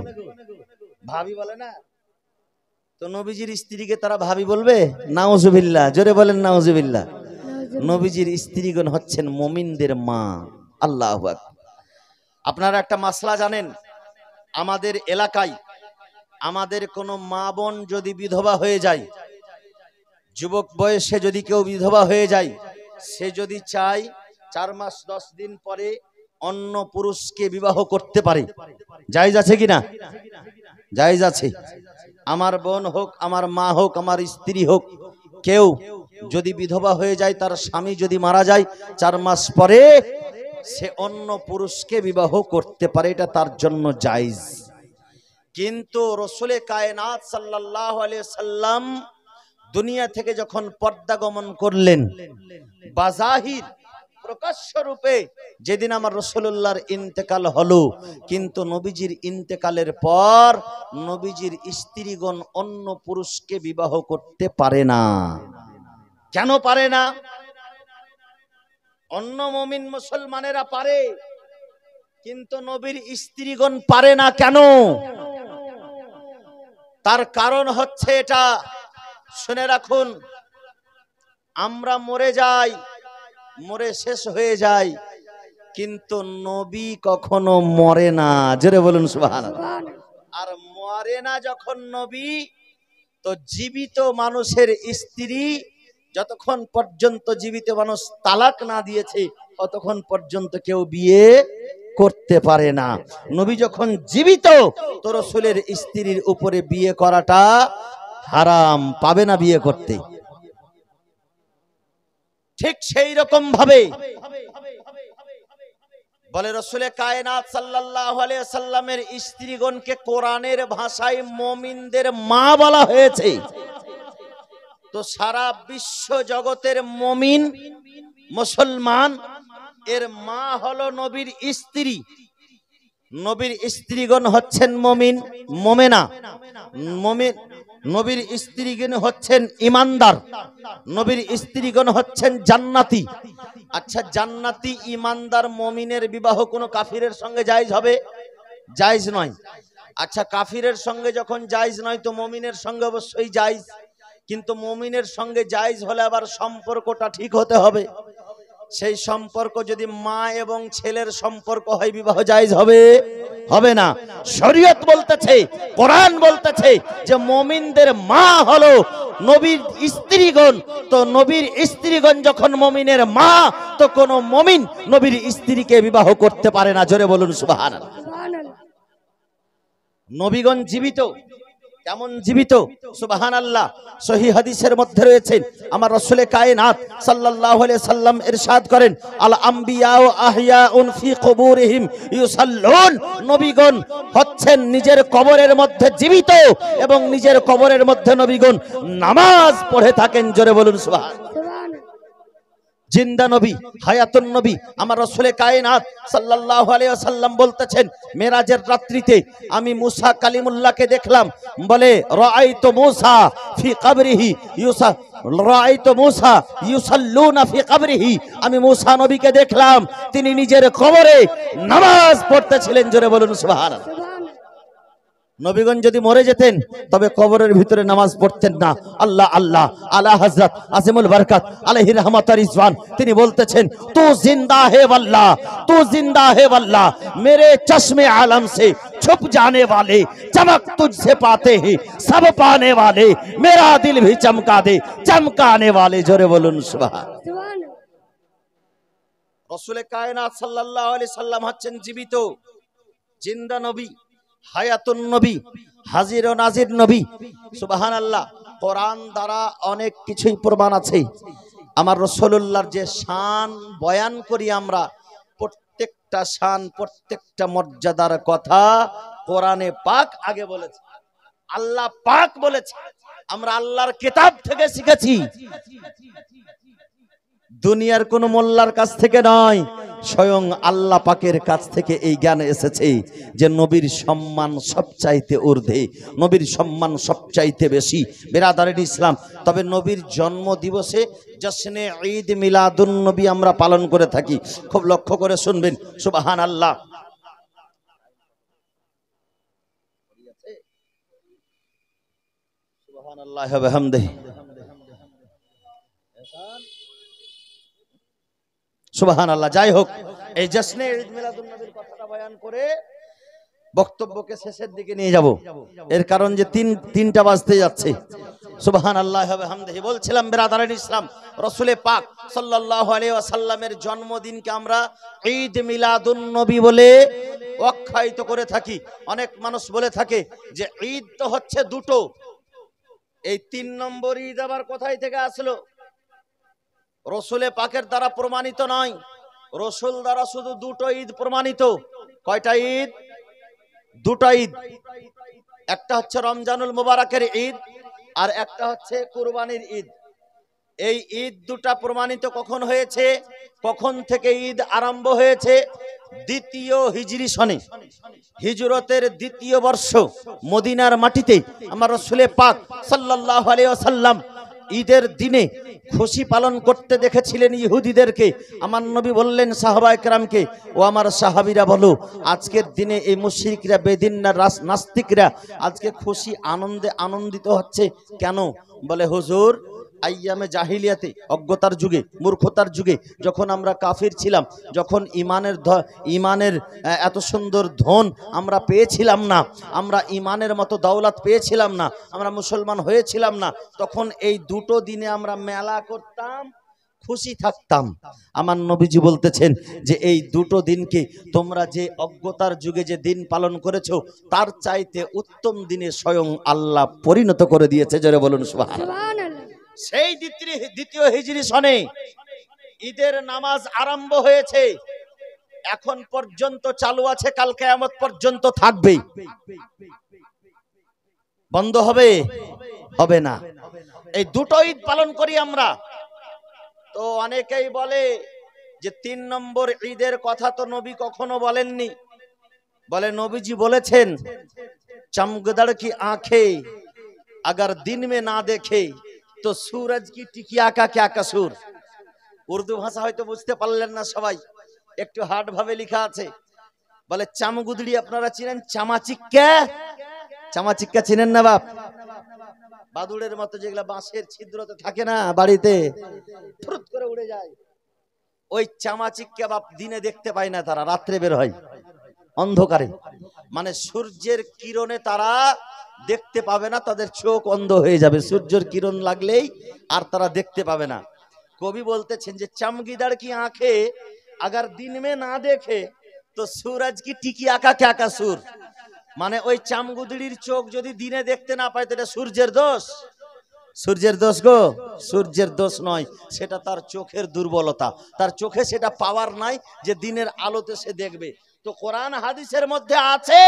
ভাবি বলে না? তো নবীজির স্ত্রীকে তারা ভাবি বলবে? নাউজুবিল্লাহ। জোরে বলেন নাউজুবিল্লাহ। নবীজির স্ত্রীগণ হচ্ছেন মুমিনদের মা। আল্লাহু আকবার। আপনারা একটা মাসলা জানেন, আমাদের এলাকায় আমাদের কোনো মা বোন যদি বিধবা হয়ে যায়, যুবক বয়সে যদি কেউ বিধবা হয়ে যায়, সে যদি চায় 4 মাস 10 দিন পরে অন্য পুরুষকে বিবাহ করতে পারে, জায়েজ আছে কিনা? জায়েজ আছে। আমার বোন হোক, আমার মা হোক, আমার স্ত্রী হোক, কেউ যদি বিধবা হয়ে যায়, তার স্বামী যদি মারা যায়, 4 মাস পরে সে অন্য পুরুষকে বিবাহ করতে পারে, এটা তার জন্য জায়েজ। কিন্তু রসুলে কায়নাত সাল্লাল্লাহু আলাইহি সাল্লাম দুনিয়া থেকে যখন পর্দা গমন করলেন, বাজাহির প্রকাশ্য রূপে যেদিন আমার রাসূলুল্লাহর ইন্তেকাল হলো, কিন্তু নবীজির ইন্তেকালের পর নবীজির স্ত্রীগণ অন্য পুরুষকে বিবাহ করতে পারে না। কেন পারে না? অন্য মুমিন মুসলমানেরা পারে, কিন্তু নবীর স্ত্রীগণ পারে না। কেন? তার কারণ হচ্ছে এটা, শুনে রাখুন। আমরা মরে যাই, মরে শেষ হয়ে যায়, কিন্তু নবী কখনো মরে না। জোরে বলুন সুবহানাল্লাহ। আর মরে না যখন নবী, তো জীবিত মানুষের স্ত্রী যতক্ষণ পর্যন্ত জীবিত মানুষ তালাক না দিয়েছে, ততক্ষণ পর্যন্ত কেউ বিয়ে করতে পারে না। নবী যখন জীবিত, তো রাসূলের স্ত্রীর উপরে বিয়ে করাটা হারাম, পাবে না বিয়ে করতে। ঠিক সেই রকম ভাবে বলে রাসূলে কায়নাত সাল্লাল্লাহু আলাইহি সাল্লামের স্ত্রীগণকে কোরআনের ভাষায় মুমিনদের মা বলা হয়েছে। তো সারা বিশ্ব জগতের মুমিন মুসলমান এর মা হলো নবীর স্ত্রী। নবীর স্ত্রীগণ হচ্ছেন মুমিন, মুমিনা। মুমিন নবীর স্ত্রীগণ হচ্ছেন ঈমানদার, নবীর স্ত্রীগণ হচ্ছেন জান্নাতি। আচ্ছা, জান্নাতি ঈমানদার মুমিনের বিবাহ কোনো কাফিরের সঙ্গে জায়েজ হবে? জায়েজ নয়। আচ্ছা, কাফিরের সঙ্গে যখন জায়েজ নয়, তো মুমিনের সঙ্গে অবশ্যই জায়েজ। কিন্তু মুমিনের সঙ্গে জায়েজ হলে আবার সম্পর্কটা ঠিক হতে হবে। সেই সম্পর্ক যদি মা এবং ছেলের সম্পর্ক হয়, বিবাহ জায়েজ হবে? হবে না। শরীয়ত বলতেছে, কোরআন বলতেছে যে মুমিনদের মা হলো নবীর স্ত্রীগণ। তো নবীর স্ত্রীগণ যখন মুমিনের মা, তো কোন মুমিন নবীর স্ত্রীকে বিবাহ করতে পারে না। জোরে বলুন সুবহানাল্লাহ। নবীগণ জীবিত। কেমন জীবিত? সুবহানাল্লাহ। সহিহ হাদিসের মধ্যে রয়েছে, আমার রাসূলে কায়নাত সাল্লাল্লাহু আলাইহি সাল্লাম ইরশাদ করেন, আল আমবিয়াউ আহইয়াউন ফি কুবুরিহিম ইউসাল্লুন। নবীগণ হচ্ছেন নিজের কবরের মধ্যে জীবিত, এবং নিজের কবরের মধ্যে নবীগণ নামাজ পড়ে থাকেন। জোরে বলুন সুবহানাল্লাহ। জিন্দা নবী, হায়াতুন নবী আমার রাসূলে কায়নাত সাল্লাল্লাহু আলাইহি ওয়াসাল্লাম বলতেছেন, মেরাজের রাত্রিতে আমি মুসা কালিমুল্লাহকে দেখলাম। বলে রাআইতু মুসা ফি কবরিহি রাআইতু মুসা ইউসাল্লুনা ফি কবরিহি। আমি মুসা নবীকে দেখলাম, তিনি নিজের কবরে নামাজ পড়তেছিলেন। জোরে বলুন সুবহানাল্লাহ। নবীগণ যদি মরে যেতেন, তবে কবরের ভিতরে নামাজ পড়তেন না। আল্লাহ আল্লাহ আলা হযরত আজিমুল বরকত আলাইহি রহমত রিজওয়ান, তিনি বলতেছেন, তু জিন্দা হে वल्लाह, तू जिंदा है वल्लाह, मेरे चश्मे आलम से छुप जाने वाले, चमक तुझसे पाते हैं सब पाने वाले, मेरा दिल भी चमका दे चमकाने वाले। जोरे बोलुन सुभान। রাসূলে কায়নাত সাল্লাল্লাহু আলাইহি সাল্লাম হচ্ছেন জীবিত, জিন্দা নবী, হায়াতুন নবী, হাজির ও নাজির নবী। সুবহানাল্লাহ। কোরআন দ্বারা অনেক কিছুই প্রমাণ আছে। আমার রাসূলুল্লাহর যে শান বয়ান করি আমরা, প্রত্যেকটা শান, প্রত্যেকটা মর্যাদার কথা কোরআনে পাক আগে বলেছে, আল্লাহ পাক বলেছে। আমরা আল্লাহর কিতাব থেকে শিখেছি, দুনিয়ার কোন মোল্লার কাছ থেকে নয়, স্বয়ং আল্লাহ পাকের কাছ থেকে এই জ্ঞান এসেছে যে নবীর সম্মান সবচাইতে ঊর্ধ্বে, নবীর সম্মান সবচাইতে বেশি। বিরাদারিন ইসলাম, তবে নবীর জন্ম দিবসে জশ্নে ঈদ মিলাদুন নবী আমরা পালন করে থাকি। খুব লক্ষ্য করে শুনবেন। সুবহানাল্লাহ। সুবহানাল্লাহ ওয়া বিহামদিহি। সুবহানাল্লাহ। যাই হোক, এই জশ্নে ঈদ মিলাদুন নবীর কথাটা বয়ান করে বক্তব্যকে শেষের দিকে নিয়ে যাব। এর কারণ যে তিনটা বাজতে যাচ্ছে। সুবহানাল্লাহি ওয়া বিহামদিহি। বলছিলাম বিরাদারান ইসলাম, রাসূলে পাক সাল্লাল্লাহু আলাইহি ওয়াসাল্লামের জন্মদিনকে আমরা ঈদ মিলাদুন নবী বলে আখ্যায়িত করে থাকি। অনেক মানুষ বলে থাকে যে ঈদ তো হচ্ছে দুটো, এই 3 নম্বর ঈদ আবার কোথায় থেকে আসলো? রাসূলে পাকের দ্বারা প্রমাণিত নয়, রাসূল দ্বারা শুধু দুটো ঈদ প্রমাণিত। কয়টা ঈদ? দুটো ঈদ। একটা হচ্ছে রমজানুল মুবারকের ঈদ, আর একটা হচ্ছে কুরবানির ঈদ। এই ঈদ দুটা প্রমাণিত কখন হয়েছে, কখন থেকে ঈদ আরম্ভ হয়েছে? দ্বিতীয় হিজরি সনে, হিজরতের দ্বিতীয় বর্ষ, মদিনার মাটিতে আমার রাসূলে পাক সাল্লাল্লাহু আলাইহি ওয়াসাল্লাম ঈদের দিনে খুশি পালন করতে দেখেছিলেন ইহুদিদেরকে। আমার নবী বললেন সাহাবায়ে কেরামকে, ও আমার সাহাবীরা বলো, আজকের দিনে এই মুশরিকরা, বেদিনরা, নাস্তিকরা আজকে খুশি আনন্দে আনন্দিত হচ্ছে কেন? বলে হুজুর, আইয়ামে জাহিলিয়াতে, অজ্ঞতার যুগে, মূর্খতার যুগে, যখন আমরা কাফির ছিলাম, যখন ইমানের এত সুন্দর ধন আমরা পেয়েছিলাম না, আমরা ইমানের মতো দৌলত পেয়েছিলাম না, আমরা মুসলমান হয়েছিলাম না, তখন এই দুটো দিনে আমরা মেলা করতাম, খুশি থাকতাম। আমার নবীজি বলতেছেন যে এই দুটো দিনকে তোমরা যে অজ্ঞতার যুগে যে দিন পালন করেছো, তার চাইতে উত্তম দিনে স্বয়ং আল্লাহ পরিণত করে দিয়েছে। জোরে বলুন সুবহানাল্লাহ। সেই দ্বিতীয় হিজরি সনে ঈদের নামাজ আরম্ভ হয়েছে, এখন পর্যন্ত চালু আছে, কাল কিয়ামত পর্যন্ত থাকবে। বন্ধ হবে? হবে না। এই দুটো ঈদ পালন করি আমরা। তো অনেকেই বলে যে 3 নম্বর ঈদের কথা তো নবী কখনো বলেননি। বলে নবীজি বলেছেন, চমগদড় কি আঁখে अगर दिन में ना देखे तो सूरज की टिकिया का क्या कसूर। উর্দু ভাষা হয়তো বুঝতে পারলেন না সবাই, একটু হার্ড ভাবে লেখা আছে। বলে চামগুদড়ি আপনারা চিনেন? চামাচিক্কা, চামাচিক্কা চিনেন না বাপ? বাদুড়ের মতো যেগুলা বাঁশের ছিদ্রতে থাকে না বাড়িতে, ফুরুত করে উড়ে যায়, ওই চামাচিক্কা বাপ দিনে দেখতে পায় না, তারা রাত্রে বের হয় অন্ধকারে। মানে সূর্যের কিরণে তারা দেখতে পাবে না, তাদের চোখ অন্ধ হয়ে যাবে, সূর্যের কিরণ লাগলেই আর তারা দেখতে পাবে না। কবি বলতেছেন যে চমগিদার কি আঁখে अगर दिन में ना देखे तो सूरज की टिकिया का क्या कसूर। মানে ওই চামগুদড়ির চোখ যদি দিনে দেখতে না পায়, এটা সূর্যের দোষ? সূর্যের দোষ গো? সূর্যের দোষ নয়, সেটা তার চোখের দুর্বলতা, তার চোখে সেটা পাওয়ার নাই যে দিনের আলোতে সে দেখবে। তো কোরআন হাদিসের মধ্যে আছে,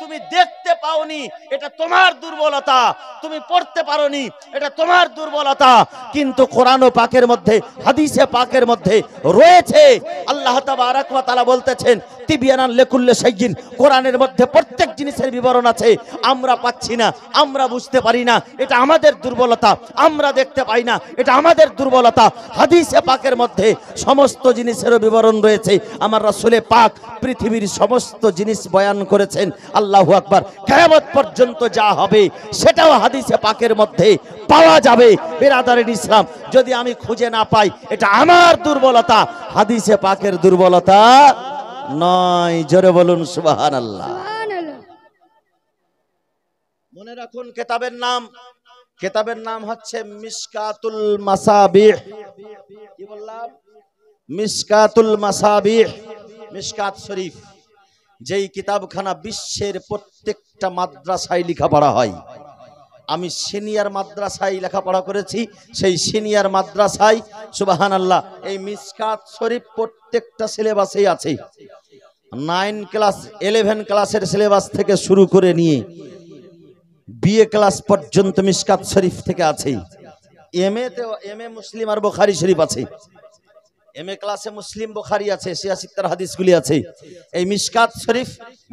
তুমি দেখতে পাওনি এটা তোমার দুর্বলতা, তুমি পড়তে পারোনি এটা তোমার দুর্বলতা, কিন্তু কোরআন ও পাকের মধ্যে, হাদিসে পাকের মধ্যে রয়েছে। আল্লাহ তাবারাক ওয়া তাআলা বলতেছেন তিবিয়ানান লিকুল্লি শাইইন, কোরআনের মধ্যে প্রত্যেক জিনিসের বিবরণ আছে, আমরা পাচ্ছি না, আমরা বুঝতে পারি না, এটা আমাদের দুর্বলতা, আমরা দেখতে পাই না, এটা আমাদের দুর্বলতা। হাদিসে পাকের মধ্যে সমস্ত জিনিসের বিবরণ রয়েছে। আমার রাসূলে পাক পৃথিবীর সমস্ত জিনিস বয়ান করেছেন। আল্লাহু আকবার। কিয়ামত পর্যন্ত যা হবে সেটাও হাদিসে পাকের মধ্যে পাওয়া যাবে। বিরাদারিন ইসলাম, যদি আমি খুঁজে না পাই, এটা আমার দুর্বলতা, হাদিসে পাকের দুর্বলতা নয়। জোরে বলুন সুবহানাল্লাহ। মনে রাখুন কিতাবের নাম, কিতাবের নাম হচ্ছে মিশকাতুল মাসাবিহ। কি বললাম? মিশকাতুল মাসাবিহ, মিশকাত শরীফ। যেই কিতাবখানা বিশ্বের প্রত্যেকটা মাদ্রাসায় লেখাপড়া হয়। আমি সিনিয়র মাদ্রাসায় লেখাপড়া করেছি, সেই সিনিয়র মাদ্রাসায় সুবহানাল্লাহ এই মিশকাত শরীফ প্রত্যেকটা সিলেবাসেই আছে। 9 ক্লাস 11 ক্লাসের সিলেবাস থেকে শুরু করে নিয়ে বিএ ক্লাস পর্যন্ত মিশকাত শরীফ থেকে আছে। এমএ মুসলিম আর বুখারী শরীফ আছে। এমএ ক্লাসে মুসলিম বুখারী আছে, 86 হাদিসগুলি আছে। এই মিশকাত শরীফ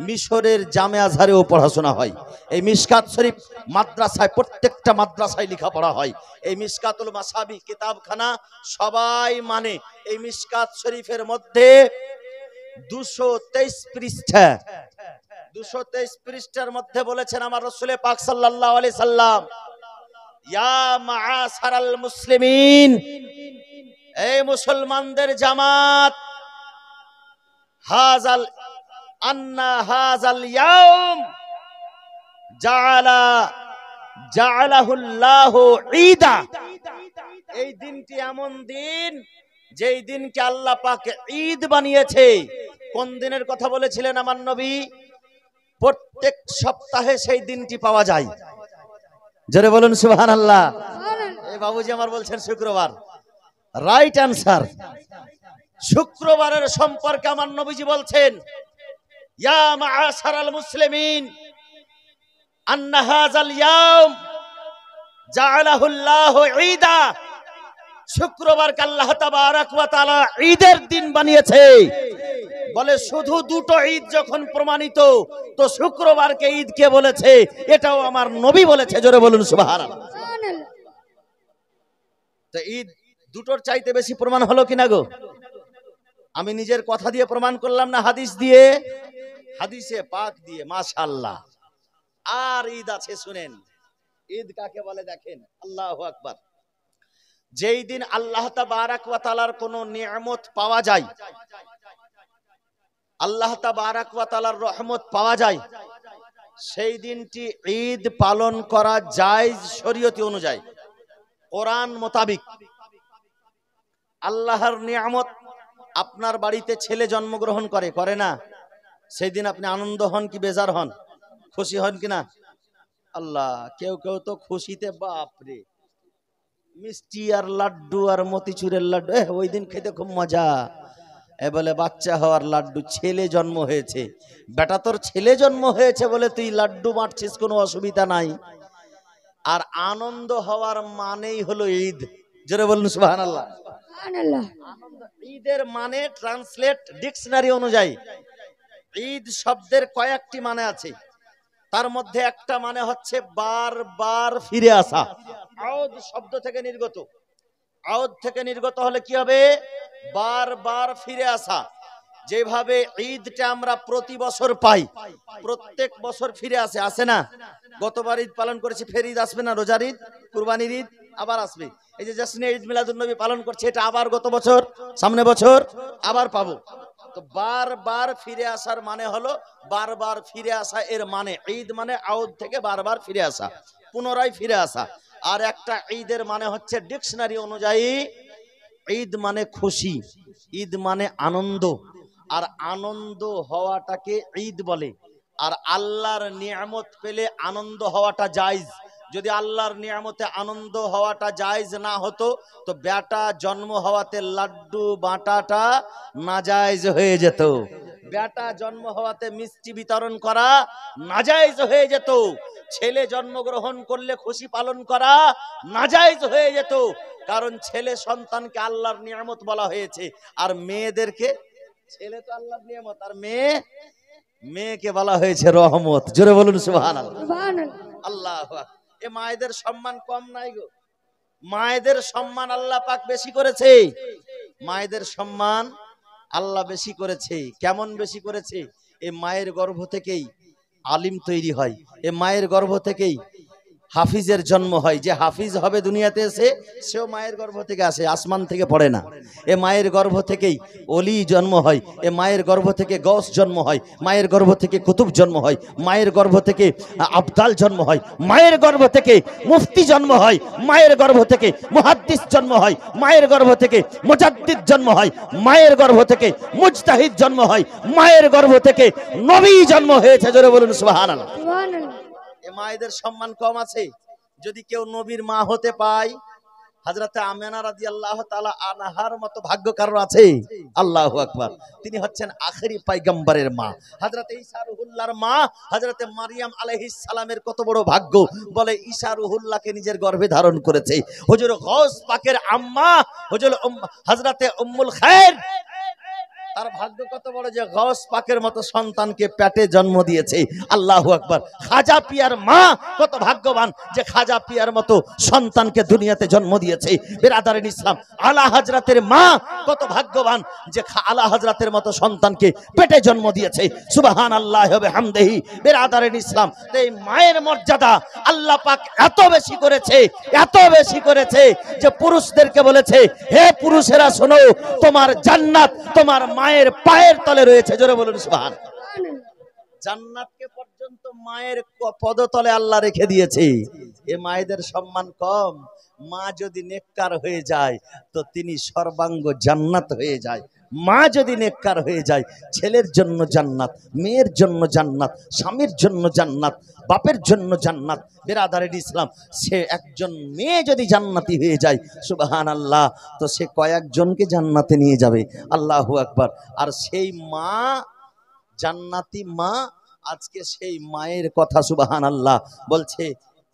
মিশরের জামে আজহারেও পড়াশোনা হয়। এই মিশকাত শরীফ মাদ্রাসায়, প্রত্যেকটা মাদ্রাসায় লেখাপড়া হয়। এই মিশকাতুল মাসাবি কিতাবখানা সবাই মানে। এই মিশকাত শরীফের মধ্যে 223 পৃষ্ঠা, 223 পৃষ্ঠার মধ্যে বলেছেন আমার রাসূলে পাক সাল্লাল্লাহু আলাইহি সাল্লাম, ইয়া মাআশারাল মুসলিমিন, এই মুসলমানদের জামাত, হাযাল আন্না হাযাল ইয়াউম জাআলা জাআলাহুল্লাহু ঈদা, এই দিনটি এমন দিন যেই দিনকে আল্লাহ পাক ঈদ বানিয়েছে। কোন দিনের কথা বলেছিলেন আমার নবী? প্রত্যেক সপ্তাহে সেই দিনটি পাওয়া যায়। জোরে বলুন সুবহানাল্লাহ। এই বাবুজি আমার বলছেন শুক্রবার, রাইট অ্যানসার। শুক্রবারের সম্পর্কে আমার নবীজি বলছেন, ইয়া মাআশারাল মুসলিমিন আন্না হাযাল ইয়াউম জাআলাহুল্লাহু ঈদা। শুক্রবারকে আল্লাহ তাবারাক ওয়া তাআলা ঈদের দিন বানিয়েছে। বলে শুধু দুটো ঈদ যখন প্রমাণিত, তো শুক্রবারকে ঈদ কে বলেছে? এটাও আমার নবী বলেছে। জোরে বলুন সুবহানাল্লাহ। তো ঈদ দুটোর চাইতে বেশি প্রমাণ হলো কিনা গো? আমি নিজের কথা দিয়ে প্রমাণ করলাম না হাদিস দিয়ে? হাদিসে পাক দিয়ে, মাশাআল্লাহ। আর ঈদ আছে, শুনেন। ঈদ কাকে বলে দেখেন, আল্লাহু আকবার। যেই দিন আল্লাহ তাবারাক ওয়া তাআলার কোনো নিয়ামত পাওয়া যায়, আল্লাহ তাবারাক ওয়া তাআলার রহমত পাওয়া যায়, সেই দিনটি ঈদ পালন করা জায়েজ শরীয়তি অনুযায়ী, কোরআন মোতাবিক। আল্লাহর নিয়ামত, আপনার বাড়িতে ছেলে জন্মগ্রহণ করে, করে না? সেই দিন আপনি আনন্দ হন কি বেজার হন? খুশি হন কিনা? আল্লাহ, কেউ কেউ তো খুশিতে বাপরে মিষ্টি আর লাড্ডু আর মতিচুরের লাড্ডু, ওই দিন খেতে খুব মজা। এ বলে বাচ্চা হওয়ার লাড্ডু, ছেলে জন্ম হয়েছে। বেটা তোর ছেলে জন্ম হয়েছে বলে তুই লাড্ডু মারছিস, কোনো অসুবিধা নাই। আর আনন্দ হওয়ার মানেই হলো ঈদ। জোরে বলুন সুবহানাল্লাহ। ঈদের মানে ট্রান্সলেট ডিকশনারি অনুযায়ী ঈদ শব্দের কয়েকটি মানে আছে। তার মধ্যে একটা মানে হচ্ছে বারবার ফিরে আসা। আউদ শব্দ থেকে নির্গত। আউদ থেকে নির্গত হলে কি হবে? বারবার ফিরে আসা। যেভাবে ঈদটা আমরা প্রতি বছর পাই, প্রত্যেক বছর ফিরে আসে, আসে না? গতবার ঈদ পালন করেছি, ফের ঈদ আসবে না? রোজার ঈদ, কুরবানির ঈদ আবার আসবে। এই যে জাসনে ঈদ মিলাদুন নবী পালন করছে, এটা আবার গত বছর, সামনে বছর আবার পাবো। তো বারবার ফিরে আসার মানে হলো বারবার ফিরে আসা। এর মানে ঈদ মানে আউদ থেকে বারবার ফিরে আসা, পুনরায় ফিরে আসা। আর একটা ঈদের মানে হচ্ছে ডিকশনারি অনুযায়ী ঈদ মানে খুশি, ঈদ মানে আনন্দ। আর আনন্দ হওয়াটাকে ঈদ বলে। আর আল্লাহর নিয়ামত পেলে আনন্দ হওয়াটা জায়েজ। যদি আল্লাহর নিয়ামতে আনন্দ হওয়াটা জায়েজ না হতো, তো বেটা জন্ম হওয়াতে লাড্ডু বাটাটা নাজায়েজ হয়ে যেত। বেটা জন্ম হওয়াতে মিষ্টি বিতরণ করা নাজায়েজ হয়ে যেত। ছেলে জন্মগ্রহণ করলে খুশি পালন করা নাজায়েজ হয়ে যেত। কারণ ছেলে সন্তানকে আল্লাহর নিয়ামত বলা হয়েছে। আর মেয়েদেরকে, ছেলে তো আল্লাহর নিয়ামত, আর মেয়েকে বলা হয়েছে রহমত। জোরে বলুন সুবহানাল্লাহ। আল্লাহু আকবার। এ মায়েদের সম্মান কম নাই গো। মায়েদের সম্মান আল্লাহ পাক বেশি করেছে। মায়েদের সম্মান আল্লাহ বেশি করেছে। কেমন বেশি করেছে? এই মায়ের গর্ভ থেকেই আলিম তৈরি হয়। এই মায়ের গর্ভ থেকেই হাফিজের জন্ম হয়। যে হাফিজ হবে দুনিয়াতে এসে, সেও মায়ের গর্ভ থেকে আসে, আসমান থেকে পড়ে না। এ মায়ের গর্ভ থেকেই ওলি জন্ম হয়। এ মায়ের গর্ভ থেকে গৌস জন্ম হয়। মায়ের গর্ভ থেকে কুতুব জন্ম হয়। মায়ের গর্ভ থেকে আবদাল জন্ম হয়। মায়ের গর্ভ থেকে মুফতি জন্ম হয়। মায়ের গর্ভ থেকে মুহাদ্দিস জন্ম হয়। মায়ের গর্ভ থেকে মুজাদ্দিদ জন্ম হয়। মায়ের গর্ভ থেকে মুজতাহিদ জন্ম হয়। মায়ের গর্ভ থেকে নবী জন্ম হয়েছে। জোরে বলুন সুবহানাল্লাহ। মায়েদের সম্মান কম আছে? যদি কেউ নবীর মা হতে পায়, হযরতে আমেনা রাদিয়াল্লাহু তাআলা আনহার মতো ভাগ্য কারোর আছে? আল্লাহু আকবার। তিনি হচ্ছেন আখেরি পয়গম্বরের মা। হযরতে ঈসা রুহুল্লাহর মা হযরতে মারিয়াম আলাইহিস সালামের কত বড় ভাগ্য। বলে ঈসা রুহুল্লাহকে নিজের গর্ভে ধারণ করেছে। হুজুর গৌস পাকের আম্মা হুজুর হযরতে উম্মুল খায়র, তার ভাগ্য কত বড় যে গৌস পাকের মতো সন্তানকে পেটে জন্ম দিয়েছে। আল্লাহু আকবার। খাজা পিয়ার মা কত ভাগ্যবান যে খাজা পিয়ার মতো সন্তানকে দুনিয়াতে জন্ম দিয়েছে। বিরাদারিন ইসলাম, আলা হযরতের মা কত ভাগ্যবান যে আলা হযরতের মতো সন্তানকে পেটে জন্ম দিয়েছে। সুবহানাল্লাহি ওয়া বিহামদিহি। বিরাদারিন ইসলাম, এই মায়ের মর্যাদা আল্লাহ পাক এত বেশি করেছে, এত বেশি করেছে যে পুরুষদেরকে বলেছে, হে পুরুষেরা শোনো, তোমার জান্নাত তোমার মায়ের পায়ের তলে রয়েছে। জোরে বলুন সুবহানাল্লাহ। জান্নাতকে পর্যন্ত মায়ের পদতলে আল্লাহ রেখে দিয়েছে। এ মায়েদের সম্মান কম? মা যদি নেককার হয়ে যায় তো তিনি সর্বাঙ্গ জান্নাত হয়ে যায়। মা যদি নেককার হয়ে যায়, ছেলের জন্য জান্নাত, মেয়ের জন্য জান্নাত, স্বামীর জন্য জান্নাত, বাপের জন্য জান্নাত। বিরাদারের ইসলাম, সে একজন মেয়ে যদি জান্নাতি হয়ে যায়, সুবহানাল্লাহ, তো সে কয়েকজনকে জান্নাতে নিয়ে যাবে। আল্লাহু আকবার। আর সেই মা, জান্নাতি মা, আজকে সেই মায়ের কথা সুবহানাল্লাহ বলছে,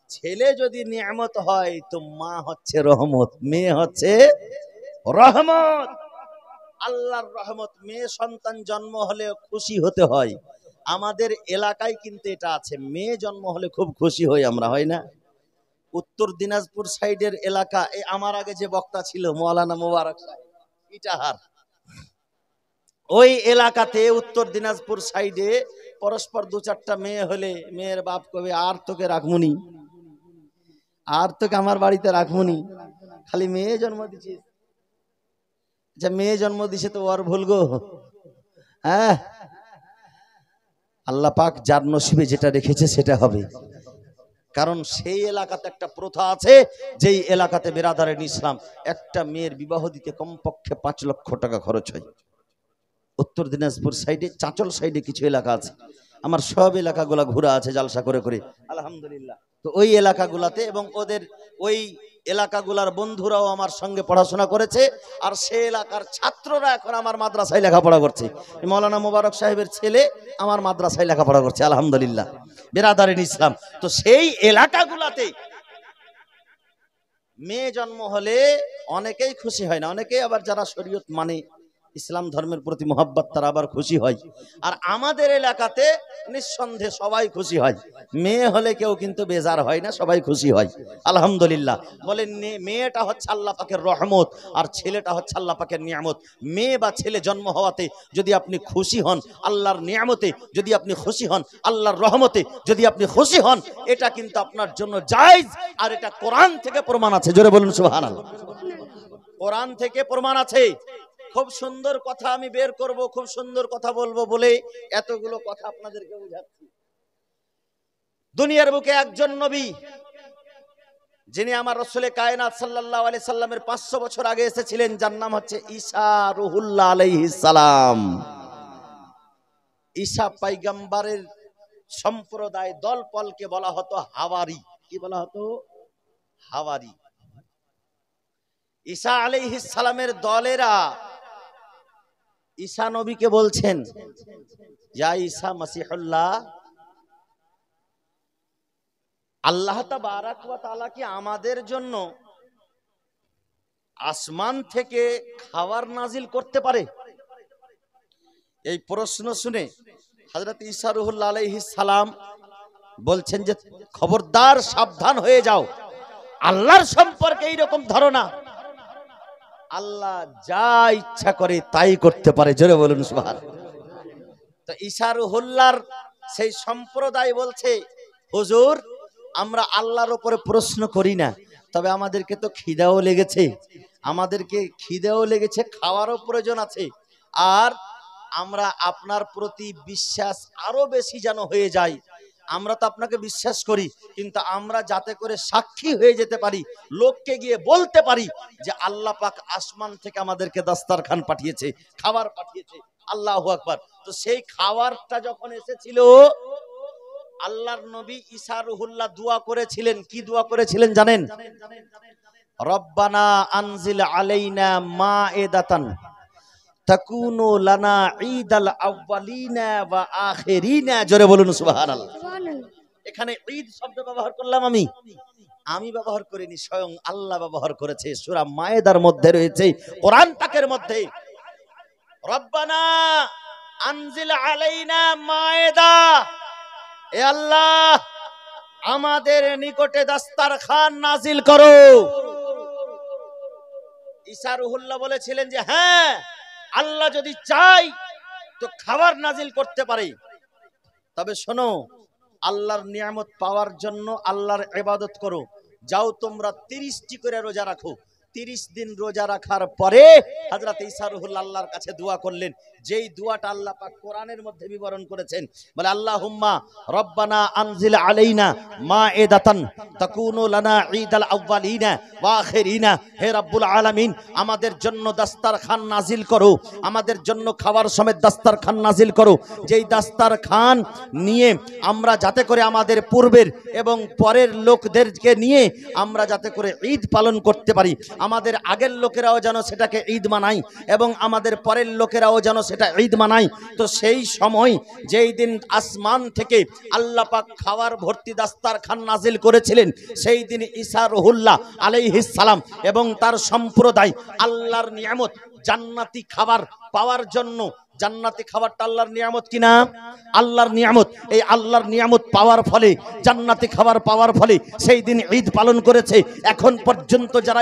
ছেলে যদি নিয়ামত হয় তো মা হচ্ছে রহমত, মেয়ে হচ্ছে রহমত। আল্লাহর রহমত। মেয়ে সন্তান জন্ম হলে খুশি হতে হয়। আমাদের এলাকায় কিন্তু এটা আছে, মেয়ে জন্ম হলে খুব খুশি হই আমরা, হয় না? উত্তর দিনাজপুর সাইডের এলাকা, আমার আগে যে বক্তা ছিল মৌলানা মোবারক সাহেব, ইটাহার, ওই এলাকাতে উত্তর দিনাজপুর সাইডে পরস্পর দু চারটা মেয়ে হলে মেয়ের বাপ কবে, আর তোকে রাখমুনি, আর তোকে আমার বাড়িতে রাখমুনি, খালি মেয়ে জন্ম দিছিস। আচ্ছা, মেয়ে জন্ম দিছে তো ওর ভুল গো? হ্যাঁ, আল্লাহ পাক যার নসিবে যেটা রেখেছে সেটা হবে। কারণ সেই এলাকাতে একটা প্রথা আছে, যেই এলাকাতে বিরাদারের ইসলাম একটা মেয়ের বিবাহ দিতে কমপক্ষে 5 লক্ষ টাকা খরচ হয়। উত্তর দিনাজপুর সাইডে, চাঁচল সাইডে কিছু এলাকা আছে, আমার সব এলাকাগুলা ঘোরা আছে জালসা করে করে, আলহামদুলিল্লাহ। তো ওই এলাকাগুলাতে এবং ওদের ওই এলাকাগুলার বন্ধুরাও আমার সঙ্গে পড়াশোনা করেছে, আর সেই এলাকার ছাত্ররা এখন আমার মাদ্রাসায় লেখাপড়া করছে। মৌলানা মোবারক সাহেবের ছেলে আমার মাদ্রাসায় লেখাপড়া করছে, আলহামদুলিল্লাহ, বিরাদারের ইসলাম। তো সেই এলাকাগুলাতে মেয়ে জন্ম হলে অনেকেই খুশি হয় না, অনেকেই আবার যারা শরীয়ত মানে, ইসলাম ধর্মের প্রতি মোহাব্বত, তারা আবার খুশি হয়। আর আমাদের এলাকাতে নিঃসন্দেহে সবাই খুশি হয়, মেয়ে হলে কেউ কিন্তু বেজার হয় না, সবাই খুশি হয়, আলহামদুলিল্লাহ। বলেন, মেয়েটা হচ্ছে আল্লাহ পাকের রহমত, আর ছেলেটা হচ্ছে আল্লাহ পাকের নিয়ামত। মেয়ে বা ছেলে জন্ম হওয়াতে যদি আপনি খুশি হন, আল্লাহর নিয়ামতে যদি আপনি খুশি হন, আল্লাহর রহমতে যদি আপনি খুশি হন, এটা কিন্তু আপনার জন্য জায়েজ। আর এটা কোরআন থেকে প্রমাণ আছে, জোরে বলুন সুবহানাল্লাহ। কোরআন থেকে প্রমাণ আছে। খুব সুন্দর কথা আমি বের করব, খুব সুন্দর কথা বলবো বলে এতগুলো কথা আপনাদেরকে বোঝাচ্ছি। দুনিয়ার বুকে একজন নবী, যিনি আমার রাসূলে কায়নাত সাল্লাল্লাহু আলাইহি সাল্লামের 500 বছর আগে এসেছিলেন, যার নাম হচ্ছে ঈসা রুহুল্লাহ আলাইহিস সালাম। ঈসা পয়গম্বরের সম্প্রদায় দলপলকে বলা হতো হাওয়ারি। কি বলা হতো? হাওয়ারি। ঈসা আলাইহিস সালামের দলেরা ঈসা নবীকে বলছেন, ইয়া ঈসা মাসিহুল্লাহ, আল্লাহ তাবারাক ওয়া তাআলা কি আমাদের জন্য আসমান থেকে খাবার নাজিল করতে পারে? এই প্রশ্ন শুনে হযরত ঈসা রুহুল্লাহ আলাইহিস সালাম বলছেন যে, খবরদার, সাবধান হয়ে যাও, আল্লাহর সম্পর্কে এইরকম ধারণা, আল্লাহ যা ইচ্ছা করে তাই করতে পারে, জোরে বলুন সুবহানাল্লাহ। তো ঈসা রুহুল্লাহর সেই সম্প্রদায় বলছে, হুজুর, আমরা আল্লাহর উপরে প্রশ্ন করি না, তবে আমাদেরকে তো খিদাও লেগেছে, খাওয়ারও প্রয়োজন আছে, আর আমরা আপনার প্রতি বিশ্বাস আরো বেশি যেন হয়ে যায়। আমরা তো আপনাকে বিশ্বাস করি, কিন্তু আমরা যাতে করে সাক্ষী হয়ে যেতে পারি, লোককে গিয়ে বলতে পারি যে আল্লাহ পাক আসমান থেকে আমাদেরকে দাস্তারখান পাঠিয়েছে, খাবার পাঠিয়েছে। আল্লাহু আকবার। তো সেই খাবারটা যখন এসেছিল, আল্লাহর নবী ঈসা রুহুল্লাহ দোয়া করেছিলেন। কি দোয়া করেছিলেন জানেন? রব্বানা আনজিল আলাইনা মাইদাতান তাকুনু লানা ঈদাল আউয়ালিনা ওয়া আখিরিনা, জোরে বলুন সুবহানাল্লাহ। এখানে ঈদ শব্দ ব্যবহার করলাম আমি ব্যবহার করিনি, স্বয়ং আল্লাহ ব্যবহার করেছে। সূরা মায়েদার মধ্যে রয়েছে, কোরআন পাকের মধ্যে, রব্বানা আনজিল আলাইনা মায়েদা, এ আল্লাহ আমাদের নিকটে দাস্তারখান নাজিল করো। ঈসা রুহুল্লাহ বলেছিলেন যে হ্যাঁ, আল্লাহ যদি চাই তো খাবার নাজিল করতে পারে, তবে শোনো, আল্লাহর নিয়ামত পাওয়ার জন্য আল্লাহর ইবাদত করো। যাও তোমরা 30টি করে রোজা রাখো, 30 দিন রোজা রাখার পরে হযরত ঈসা রুহুল্লাহ আল্লাহর কাছে দোয়া করলেন, যেই দোয়াটা আল্লাহ পাক কোরআনের মধ্যে বিবরণ করেছেন। বলে আল্লাহুম্মা রব্বানা আনজিল আলাইনা মাইদাতান তাকুনু লানা ঈদাল আউয়ালিনা ওয়া আখিরিনা। হে রব্বুল আলামিন, আমাদের জন্য দাস্তারখান নাজিল করো, আমাদের জন্য খাওয়ার সমেত দাস্তারখান নাজিল করো, যেই দাস্তারখান নিয়ে আমরা যাতে করে আমাদের পূর্বের এবং পরের লোকদেরকে নিয়ে আমরা যাতে করে ঈদ পালন করতে পারি, আমাদের আগের লোকেরাও যেন সেটাকে ঈদ মানায় এবং আমাদের পরের লোকেরাও যেন সেটা ঈদ মানায়। তো সেই সময় যেই দিন আসমান থেকে আল্লাহ পাক খাওয়ার ভর্তি দাস্তারখান নাজিল করেছিলেন, সেই দিন ঈসা রুহুল্লাহ আলাইহিস সালাম এবং তার সম্প্রদায় আল্লাহর নিয়ামত জান্নাতি খাবার পাওয়ার জন্য, জান্নাতি খাবারটা আল্লাহর নিয়ামত কিনা? আল্লাহর নিয়ামত। এই আল্লাহর নিয়ামত পাওয়ার ফলে, জান্নাতি খাবার পাওয়ার ফলে সেই দিন ঈদ পালন করেছে। এখন পর্যন্ত যারা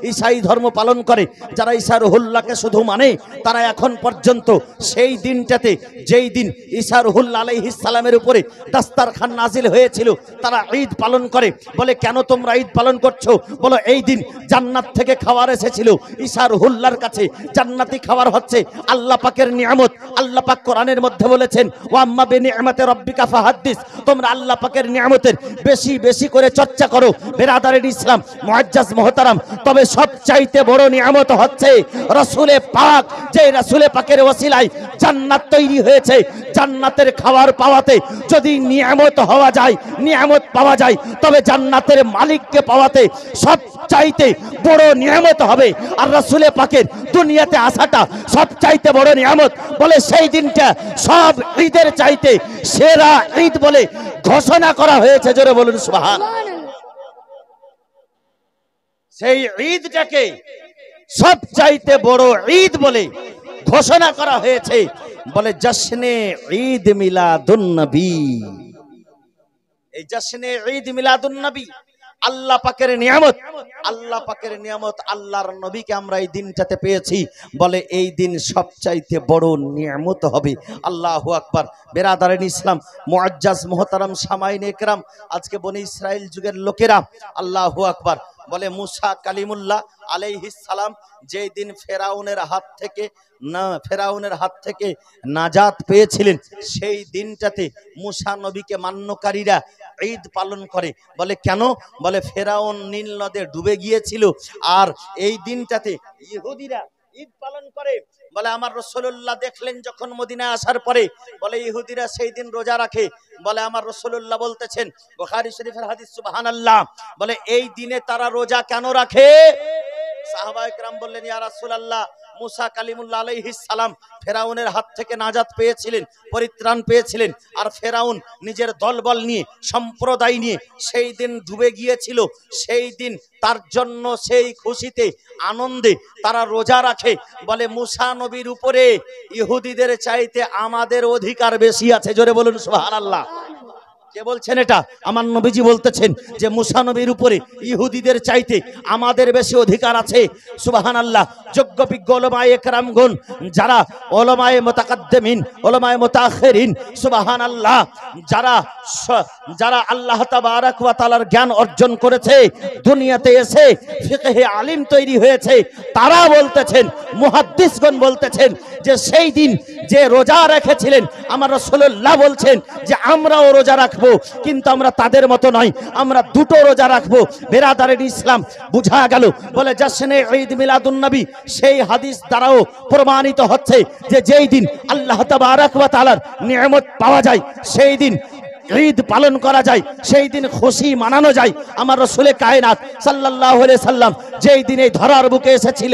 ঈসাই ধর্ম পালন করে, যারা ঈসা রুহুল্লাহকে শুধু মানে, তারা এখন পর্যন্ত সেই দিনটাতে, যেই দিন ঈসা রুহুল্লাহ আলাইহিস সালামের উপরে দাস্তারখান নাজিল হয়েছিল, তারা ঈদ পালন করে। বলে কেন তোমরা ঈদ পালন করছো? বলো এই দিন জান্নাত থেকে খাবার এসেছিল ঈসা রুহুল্লাহর কাছে। জান্নাতি খাবার হচ্ছে আল্লাহ পাকের নিয়ামত। আল্লাহ পাক কোরআনের মধ্যে বলেছেন, ওয়া আম্মা বিনিআমাতি রাব্বিকা ফাহাদ্দিস। তোমরা আল্লাহ পাকের নিয়ামতের বেশি বেশি করে চর্চা করো। বেরাদারের ইসলাম মুআজ্জাজ মুহতারাম, তবে সবচাইতে বড় নিয়ামত হচ্ছে রাসূলে পাক। যে রাসূলে পাকের ওসিলায় জান্নাত তৈরি হয়েছে। জান্নাতের খাবার পাওয়াতে যদি নিয়ামত হওয়া যায়, নিয়ামত পাওয়া যায়, তবে জান্নাতের মালিককে পাওয়াতে সবচাইতে বড় নিয়ামত হবে। আর রাসূলে পাকের দুনিয়াতে আসাটা সবচাইতে বড় নিয়ামত। বলে সেই দিনটা সব ঈদের চাইতে সেরা ঈদ বলে ঘোষণা করা হয়েছে। জোরে বলুন সুবহানাল্লাহ। সেই ঈদটাকে সবচাইতে বড় ঈদ বলে ঘোষণা করা হয়েছে। বলে জশ্নে ঈদ মিলাদুন নবী। এই জশ্নে ঈদ মিলাদুন নবী আল্লাহ পাকের নিয়ামত। আল্লাহ পাকের নিয়ামত, আল্লাহর নবীকে আমরা এই দিনটাতে পেয়েছি। বলে এই দিন সবচাইতে বড় নিয়ামত হবে। আল্লাহু আকবার। বেরাদারেন ইসলাম মুআজ্জাজ মুহতারাম সামাইনে ইকরাম, আজকে বনি ইসরাইল যুগের লোকেরা, আল্লাহু আকবার, বলে মুসা কালিমুল্লাহ আলাইহিস সালাম যেই দিন ফেরাউনের হাত থেকে নাজাত পেয়েছিলেন, সেই দিনটাতে মুসা নবীকে মান্যকারীরা ঈদ পালন করে। বলে কেন? বলে ফেরাউন নীল নদে ডুবে গিয়েছিল, আর এই দিনটাতে ইহুদিরা ঈদ পালন করে। বলে আমার রাসূলুল্লাহ দেখলেন যখন মদিনায় আসার পরে, বলে ইহুদিরা সেই দিন রোজা রাখে। বলে আমার রাসূলুল্লাহ বলতেছেন, বুখারী শরীফের হাদিস, সুবহানাল্লাহ, বলে এই দিনে তারা রোজা কেন রাখে? সাহাবায়ে কেরাম বললেন, ইয়া রাসূলুল্লাহ, মুসা কালিমুল্লাহ আলাইহিস সালাম ফেরাউনের হাত থেকে নাজাত পেয়েছিলেন, পরিত্রাণ পেয়েছিলেন, আর ফেরাউন নিজের দলবল নিয়ে, সম্প্রদায় নিয়ে সেই দিন ডুবে গিয়েছিল। সেই দিন তার জন্য সেই খুশিতে, আনন্দে তারা রোজা রাখে। বলে মুসা নবীর উপরে ইহুদিদের চাইতে আমাদের অধিকার বেশি আছে। জোরে বলুন সুবহানাল্লাহ। কে বলছেন এটা? আমার নবীজি বলতেছেন যে মুসা নবীর উপরে ইহুদিদের চাইতে আমাদের বেশি অধিকার আছে। সুবহানাল্লাহ। যোগ্য বিজ্ঞ উলামায়ে কেরামগণ, যারা উলামায়ে মুতাকাদ্দিমিন, উলামায়ে মুতাআখিরিন, সুবহানাল্লাহ, যারা আল্লাহ তাবারাক ওয়া তাআলার জ্ঞান অর্জন করেছে, দুনিয়াতে এসে ফিকহে আলিম তৈরি হয়েছে, তারা বলতেছেন, মুহাদ্দিসগণ বলতেছেন যে সেই দিন যে রোজা রেখেছিলেন, আমার রাসূলুল্লাহ বলছেন যে আমরাও রোজা রাখবো, কিন্তু আমরা তাদের মতো নয়, আমরা দুটো রোজা রাখবো। বেরাদারের ইসলাম, বুঝা গেল। বলে জশ্নে ঈদ মিলাদুন নবী সেই হাদিস দ্বারাও প্রমাণিত হচ্ছে যে যেই দিন আল্লাহ তাবারাক ওয়া তাআলার নিয়ামত পাওয়া যায়, সেই দিন ঈদ পালন করা যায়, সেই দিন খুশি মানানো যায়। আমার রাসূলে কায়নাত সাল্লাল্লাহু আলাইহি সাল্লাম যেই দিনে ধরার বুকে এসেছিল,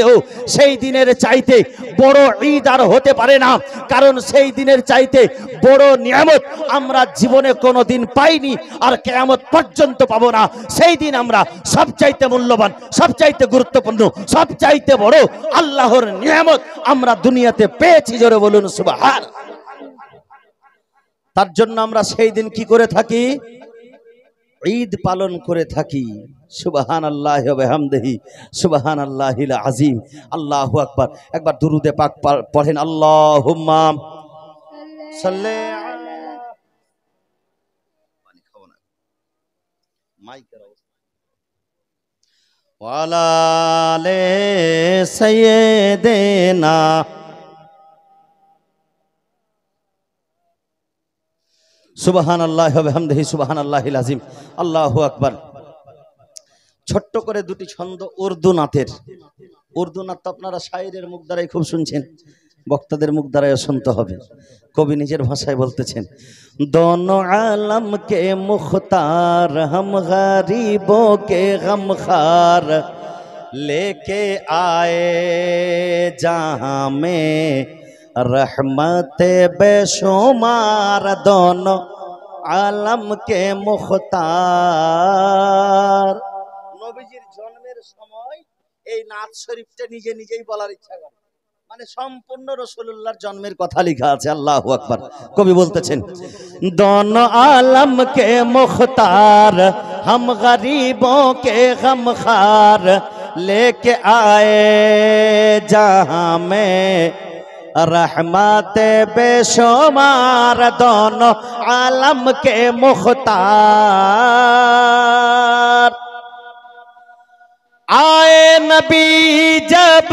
সেই দিনের চাইতে বড় ঈদ আর হতে পারে না। কারণ সেই দিনের চাইতে বড় নিয়ামত আমরা জীবনে কোনোদিন পাইনি, আর কিয়ামত পর্যন্ত পাবো না। সেই দিন আমরা সবচাইতে মূল্যবান, সবচাইতে গুরুত্বপূর্ণ, সবচাইতে বড় আল্লাহর নিয়ামত আমরা দুনিয়াতে পেয়েছি। জোরে বলুন সুবহানাল্লাহ। তার জন্য আমরা সেই দিন কি করে থাকি? ঈদ পালন করে থাকি। সুবহানাল্লাহি ওয়া বিহামদিহি, সুবহানাল্লাহিল আযীম। আল্লাহু আকবার। একবার দুরূদে পাক পড়েন, আল্লাহুম্মা সাল্লি আলা। ওয়ালা আলে সাইয়্যিদিনা। সুবহানাল্লাহি ওয়া বিহামদিহি সুবহানাল্লাহিল আযীম। আল্লাহু আকবার। ছোট্ট করে দুটি ছন্দ উর্দু নাথের। উর্দু নাথ তো আপনারা শায়েরের মুখ দ্বারাই খুব শুনছেন, বক্তাদের মুখ দ্বারাই শুনতে হবে। কবি নিজের ভাষায় বলতেছেন, দোনো আলম কে মুখতার हम गरीबों के गमखार लेके आए जहां में रहमत बेशुमार दोनों आलम के मुख्तार। নবীজির জন্মের সময় এই নাথ শরীফটা নিজে নিজেই বলার ইচ্ছা করে, মানে সম্পূর্ণ রাসূলুল্লাহর জন্মের কথা লেখা আছে। আল্লাহু আকবার। কবি বলতেছেন, दोनों आलम के मुख्तार हम गरीबों के गमखार लेके आए जहां में रहमत बेशुमार दोनों आलम के मुख्तार। आए नबी जब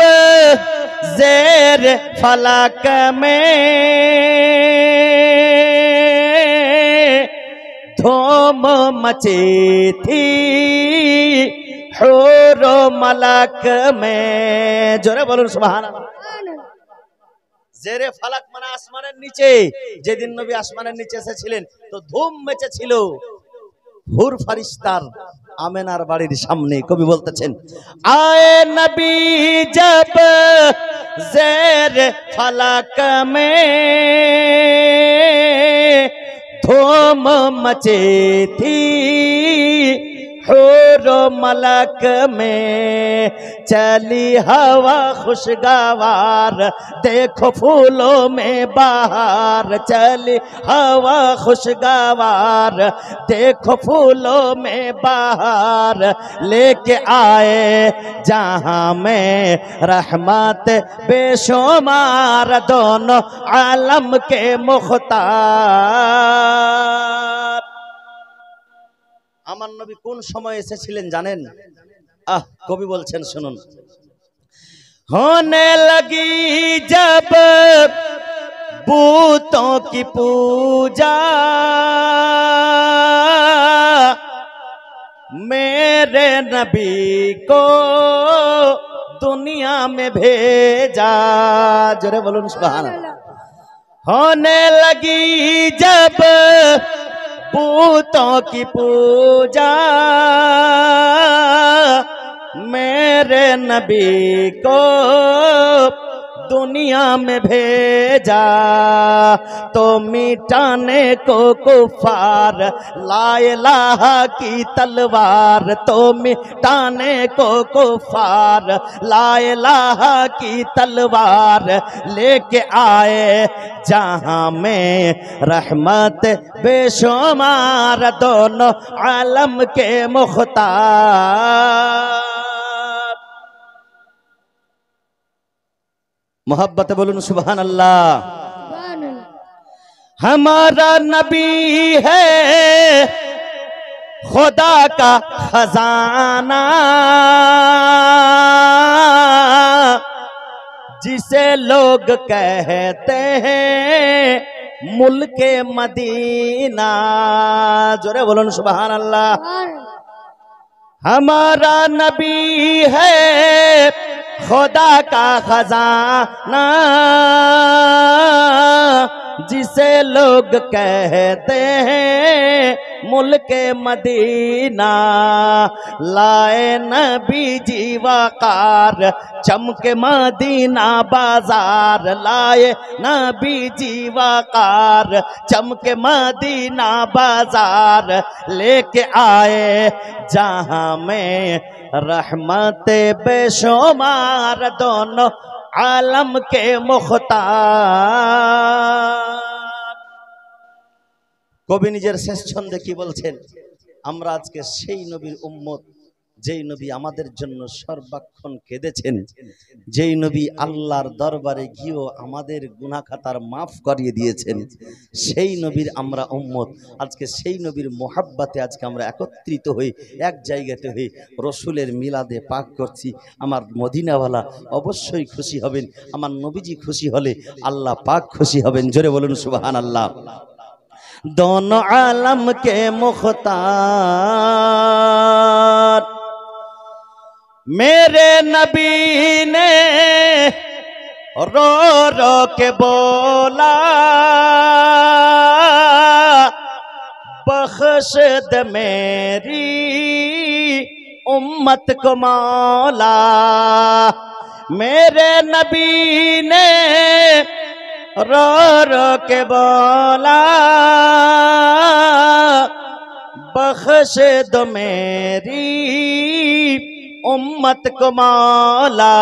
ज़ेर फलक में धूम मची थी हुर मलक में। जोरे बोलून सुभान अल्लाह। জেরে ফালাক মানে আসমানের নিচে। যেদিন নবী আসমানের নিচে এসেছিলেন তো ধুম মেচেছিল হুর ফারিস্তার আমেনার বাড়ির সামনে। কবি বলতেছেন, আয়ে নবী জব জের ফালাক মে ধুম মচে থি हुर मलक में चली हवा खुशगवार देखो फूलों में बहार। चली हवा खुशगवार देखो फूलों में बहार लेके आए जहां में रहमत बेशुमार दोनों आलम के मुख्तार। আমার নবী কোন সময় এসেছিলেন জানেন? কবি বলছেন শুনুন, होने लगी जब बूतों की पूजा मेरे नबी को दुनिया में भेजा। जोरे बोलून सुभान अल्लाह। होने लगी जब बूतों की पूजा मेरे नबी को दुनिया में भेजा तो मिटाने को कुफार ला इलाहा की तलवार। तो मिटाने को कुफार ला इलाहा की तलवार लेके आए जहां में रहमत बेशुमार दोनों आलम के मुख्तार। मोहब्बत बोलून सुभान अल्लाह। हमारा नबी है खुदा का खजाना जिसे लोग कहते हैं मुल्के मदीना। जोरे बोलून सुभान अल्लाह। हमारा नबी है खुदा का खजाना जिसे लोग कहते हैं मुल्के मदीना। लाए नबी जीवाकार चमके मदीना बाजार। लाए नबी जीवाकार चमके मदीना बाजार लेके आए जहां में रहमत बेशुमार दोनों आलम के मुख्तार। কবি নিজের শেষ ছন্দে কি বলছেন? আমরা আজকে সেই নবীর উম্মত যেই নবী আমাদের জন্য সর্বক্ষণ কেঁদেছেন, যেই নবী আল্লাহর দরবারে গিয়েও আমাদের গুনাহ খাতার মাফ করিয়ে দিয়েছেন, সেই নবীর আমরা উম্মত। আজকে সেই নবীর মোহাব্বতে আজকে আমরা একত্রিত হয়ে এক জায়গাতে হয়ে রসুলের মিলাদে পাক করছি। আমার মদিনাওয়ালা অবশ্যই খুশি হবেন, আমার নবীজি খুশি হলে আল্লাহ পাক খুশি হবেন। জোরে বলুন সুবহানাল্লাহ। दोनों आलम के मुख्तार मेरे नबी ने रो रो के बोला, बख्श दे मेरी उम्मत को मौला। मेरे नबी ने रो रो के बोला, बख्श दो मेरी उम्मत को मौला,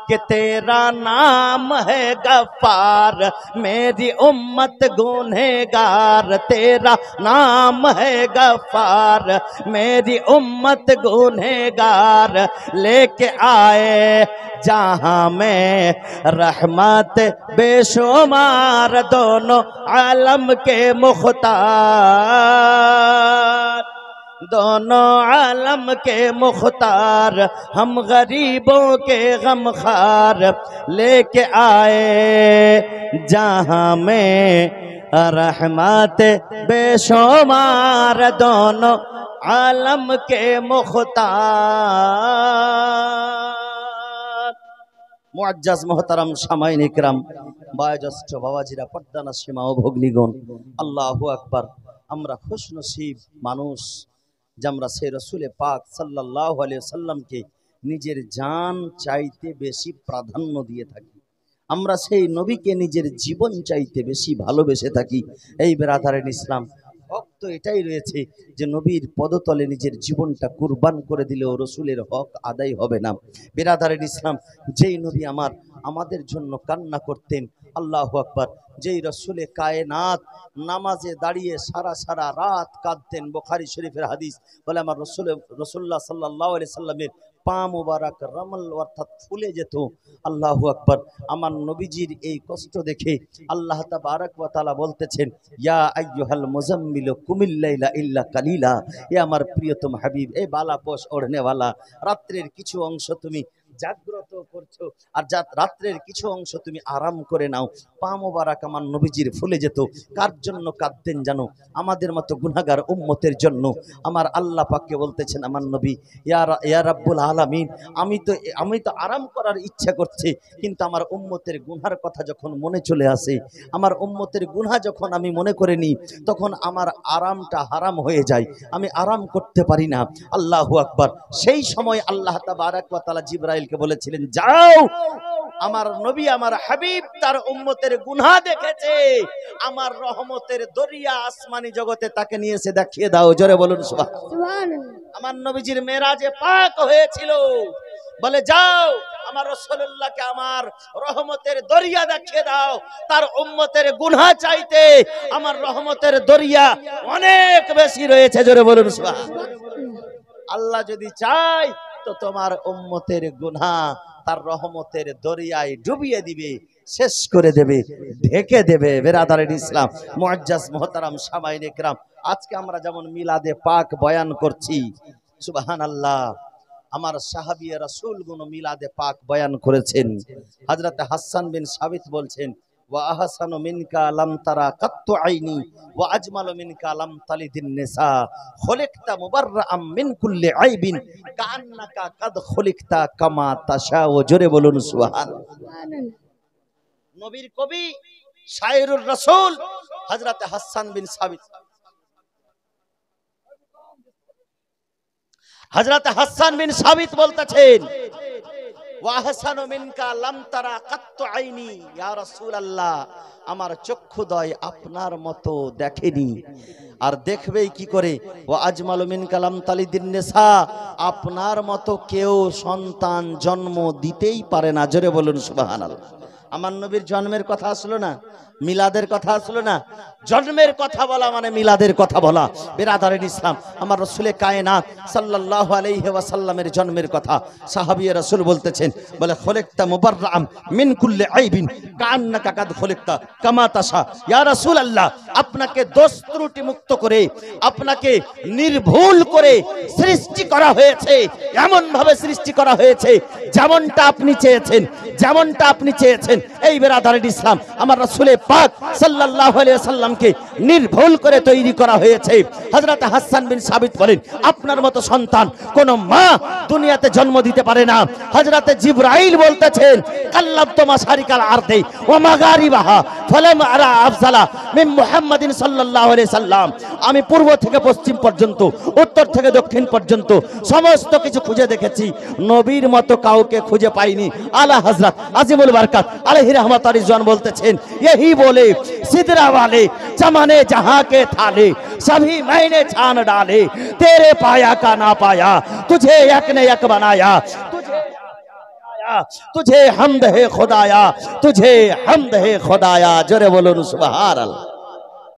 कि तेरा नाम है गफ्फार मेरी उम्मत गुनहगार। तेरा नाम है गफ्फार मेरी उम्मत गुनहगार। लेके आए जहां में रहमत बेशुमार, दोनों आलम के मुख्तार, दोनों आलम के मुख्तार, हम गरीबों के गमखार। लेके आए जहां में रहमत बेशुमार, दोनों आलम के मुख्तार। मुअज्जज मोहतरम सामाईन इकराम, बयोज्येष्ठ बाबाजीरा, पर्दाना सीमा ও ভগ্নীগণ, আল্লাহু আকবার। আমরা খুশনসিব মানুষ যে আমরা সেই রসুলে পাক সাল্লাল্লাহু আলাইহি ওয়াসাল্লামকে নিজের জান চাইতে বেশি প্রাধান্য দিয়ে থাকি। আমরা সেই নবীকে নিজের জীবন চাইতে বেশি ভালোবেসে থাকি। এই বেরাদারেন ইসলাম, হক তো এটাই রয়েছে যে নবীর পদতলে নিজের জীবনটা কুরবান করে দিলেও রসুলের হক আদায় হবে না। বেরাদারেন ইসলাম, যেই নবী আমাদের জন্য কান্না করতেন, আল্লাহু আকবার, যেই রসুলে কায়নাত নামাজে দাঁড়িয়ে সারা সারা রাত কাঁদতেন। বুখারী শরীফের হাদিস বলে, আমার রসুল্লাহ সাল্লাল্লাহু আলাইহি সাল্লামের পা মুবারক রমল অর্থাৎ ফুলে যেত। আল্লাহু আকবার। আমার নবীজির এই কষ্ট দেখে আল্লাহ তাবারক ওয়া তাআলা বলতেছেন, ইয়া আইয়ুহাল মুজাম্মিল কুমিল লাইলা ইল্লা কালিলা। এ আমার প্রিয়তম হাবিব, এ বালাপোষ ওড়নেওয়ালা, রাত্রের কিছু অংশ তুমি জাগ্রত করছো আর রাত্রের কিছু অংশ তুমি আরাম করে নাও। পা মোবারক আমার নবীজির ফুলে যেত। কার জন্য কাঁদতেন জানো? আমাদের মতো গুনাহগার উম্মতের জন্য। আমার আল্লাহ পাককে বলতেছেন, আমার নবী, ইয়া রাব্বুল আলামিন, আমি তো আরাম করার ইচ্ছা করছে, কিন্তু আমার উম্মতের গুনার কথা যখন মনে চলে আসে, আমার উম্মতের গুনাহ যখন আমি মনে করে নিই, তখন আমার আরামটা হারাম হয়ে যায়, আমি আরাম করতে পারি না। আল্লাহু আকবার। সেই সময় আল্লাহ তাবারক ওয়া তাআলা জিবরাইলকে বলেছিলেন, যাও, আমার নবী আমার হাবিব তার উম্মতের গুনাহ দেখেছে, আমার রহমতের দরিয়া আসমানি জগতে তাকে নিয়ে এসে দেখিয়ে দাও। জোরে বলুন সুবহানাল্লাহ। আমার নবীজির মেরাজে পাক হয়েছিল, বলে যাও আমার রাসূলুল্লাহকে আমার রহমতের দরিয়া দেখিয়ে দাও। তার উম্মতের গুনাহ চাইতে আমার রহমতের দরিয়া অনেক বেশি রয়েছে। জোরে বলুন সুবহানাল্লাহ। আল্লাহ যদি চায় তো তোমার উম্মতের গুনাহ তার রহমতের দরিয়ায় ডুবিয়ে দিবে, শেষ করে দেবে, ঢেকে দেবে। বেরাদারের ইসলাম, মুআজ্জাজ মুহতারাম সামাইন ইকরাম, আজকে আমরা যেমন মিলাদে পাক বয়ান করছি, সুবহানাল্লাহ, আমার সাহাবী রাসূলগণ মিলাদে পাক বয়ান করেছেন। হযরত হাসান বিন সাবিত বলছেন, ওয়া আহসানু মিনকা লাম তারা কাত্তু আইনি ওয়া আজমালু মিনকা লাম তালিদিন নিসা খুলিকতা মুবাররাআম মিন কুল্লি আইবিন কাআন্নাকা কাদ খুলিকতা কামা তাশাউ। জোরে বলুন সুবহানাল্লাহ। নবীর কবি শায়রুর রাসূল হযরত হাসান বিন সাবিত, হযরত হাসান বিন সাবিত বলতেছেন, ওয়া আহসানু মিনকা লাম তারা কাত্তু আইনি, ইয়া রাসূলুল্লাহ, আমার চক্ষুদয় আপনার মতো দেখেনি, আর দেখবেই কি করে। ওয়া আজমালু মিনকা লাম তালিদিন নিসা, আপনার মতো কেউ সন্তান জন্ম দিতেই পারে না। জোরে বলুন সুবহানাল্লাহ। আমার নবীর জন্মের কথা আসলো না, মিলাদের কথা আসলো না। জন্মের কথা বলা মানে মিলাদের কথা বলা। বিরাদারিন ইসলাম, আমার রাসূলে কায়নাত সাল্লাল্লাহু আলাইহি ওয়াসাল্লামের জন্মের কথা সাহাবীয়ে রাসূল বলতেছেন, বলে খলিকতা মুবাররাম মিন কুল্লি আইবিন কান্নাকা কাদ খলিকতা কামা তাশা। ইয়া রাসূলুল্লাহ, আপনাকে দোষ ত্রুটি মুক্ত করে, আপনাকে নির্ভুল করে সৃষ্টি করা হয়েছে, এমন ভাবে সৃষ্টি করা হয়েছে যেমনটা আপনি চেয়েছেন, যেমনটা আপনি চেয়েছেন। এই বিরাদারিন ইসলাম, আমার রাসূলে পাক সাল্লাল্লাহু আলাইহি ওয়াসাল্লামকে নির্ভুল করে তৈরি করা হয়েছে। হযরত হাসান বিন সাবিত বলেন, আপনার মতো সন্তান কোন মা দুনিয়াতে জন্ম দিতে পারে না। হযরত জিবরাইল বলতেছেন, কাল্লাবতু মাশারিকাল আরদি ওয়া মাগারিবাহা ফালাম আরা আফজালা মিন মুহাম্মাদিন সাল্লাল্লাহু আলাইহি সাল্লাম। আমি পূর্ব থেকে পশ্চিম পর্যন্ত, উত্তর থেকে দক্ষিণ পর্যন্ত সমস্ত কিছু খুঁজে দেখেছি, নবীর মতো কাউকে খুঁজে পাইনি। আলা হযরত আজিমুল বারকাত আলাইহি রাহমাতুর রিজওয়ান বলতেছেন, यही बोले सिदरा वाले जमाने जहां के थाले सभी मैंने छान डाले, तेरे पाया का ना पाया तुझे यक ने यक बनाया, तुझे हमद है खुदाया, तुझे हमद है खुदाया। जोरे बोलो सुभान अल्लाह।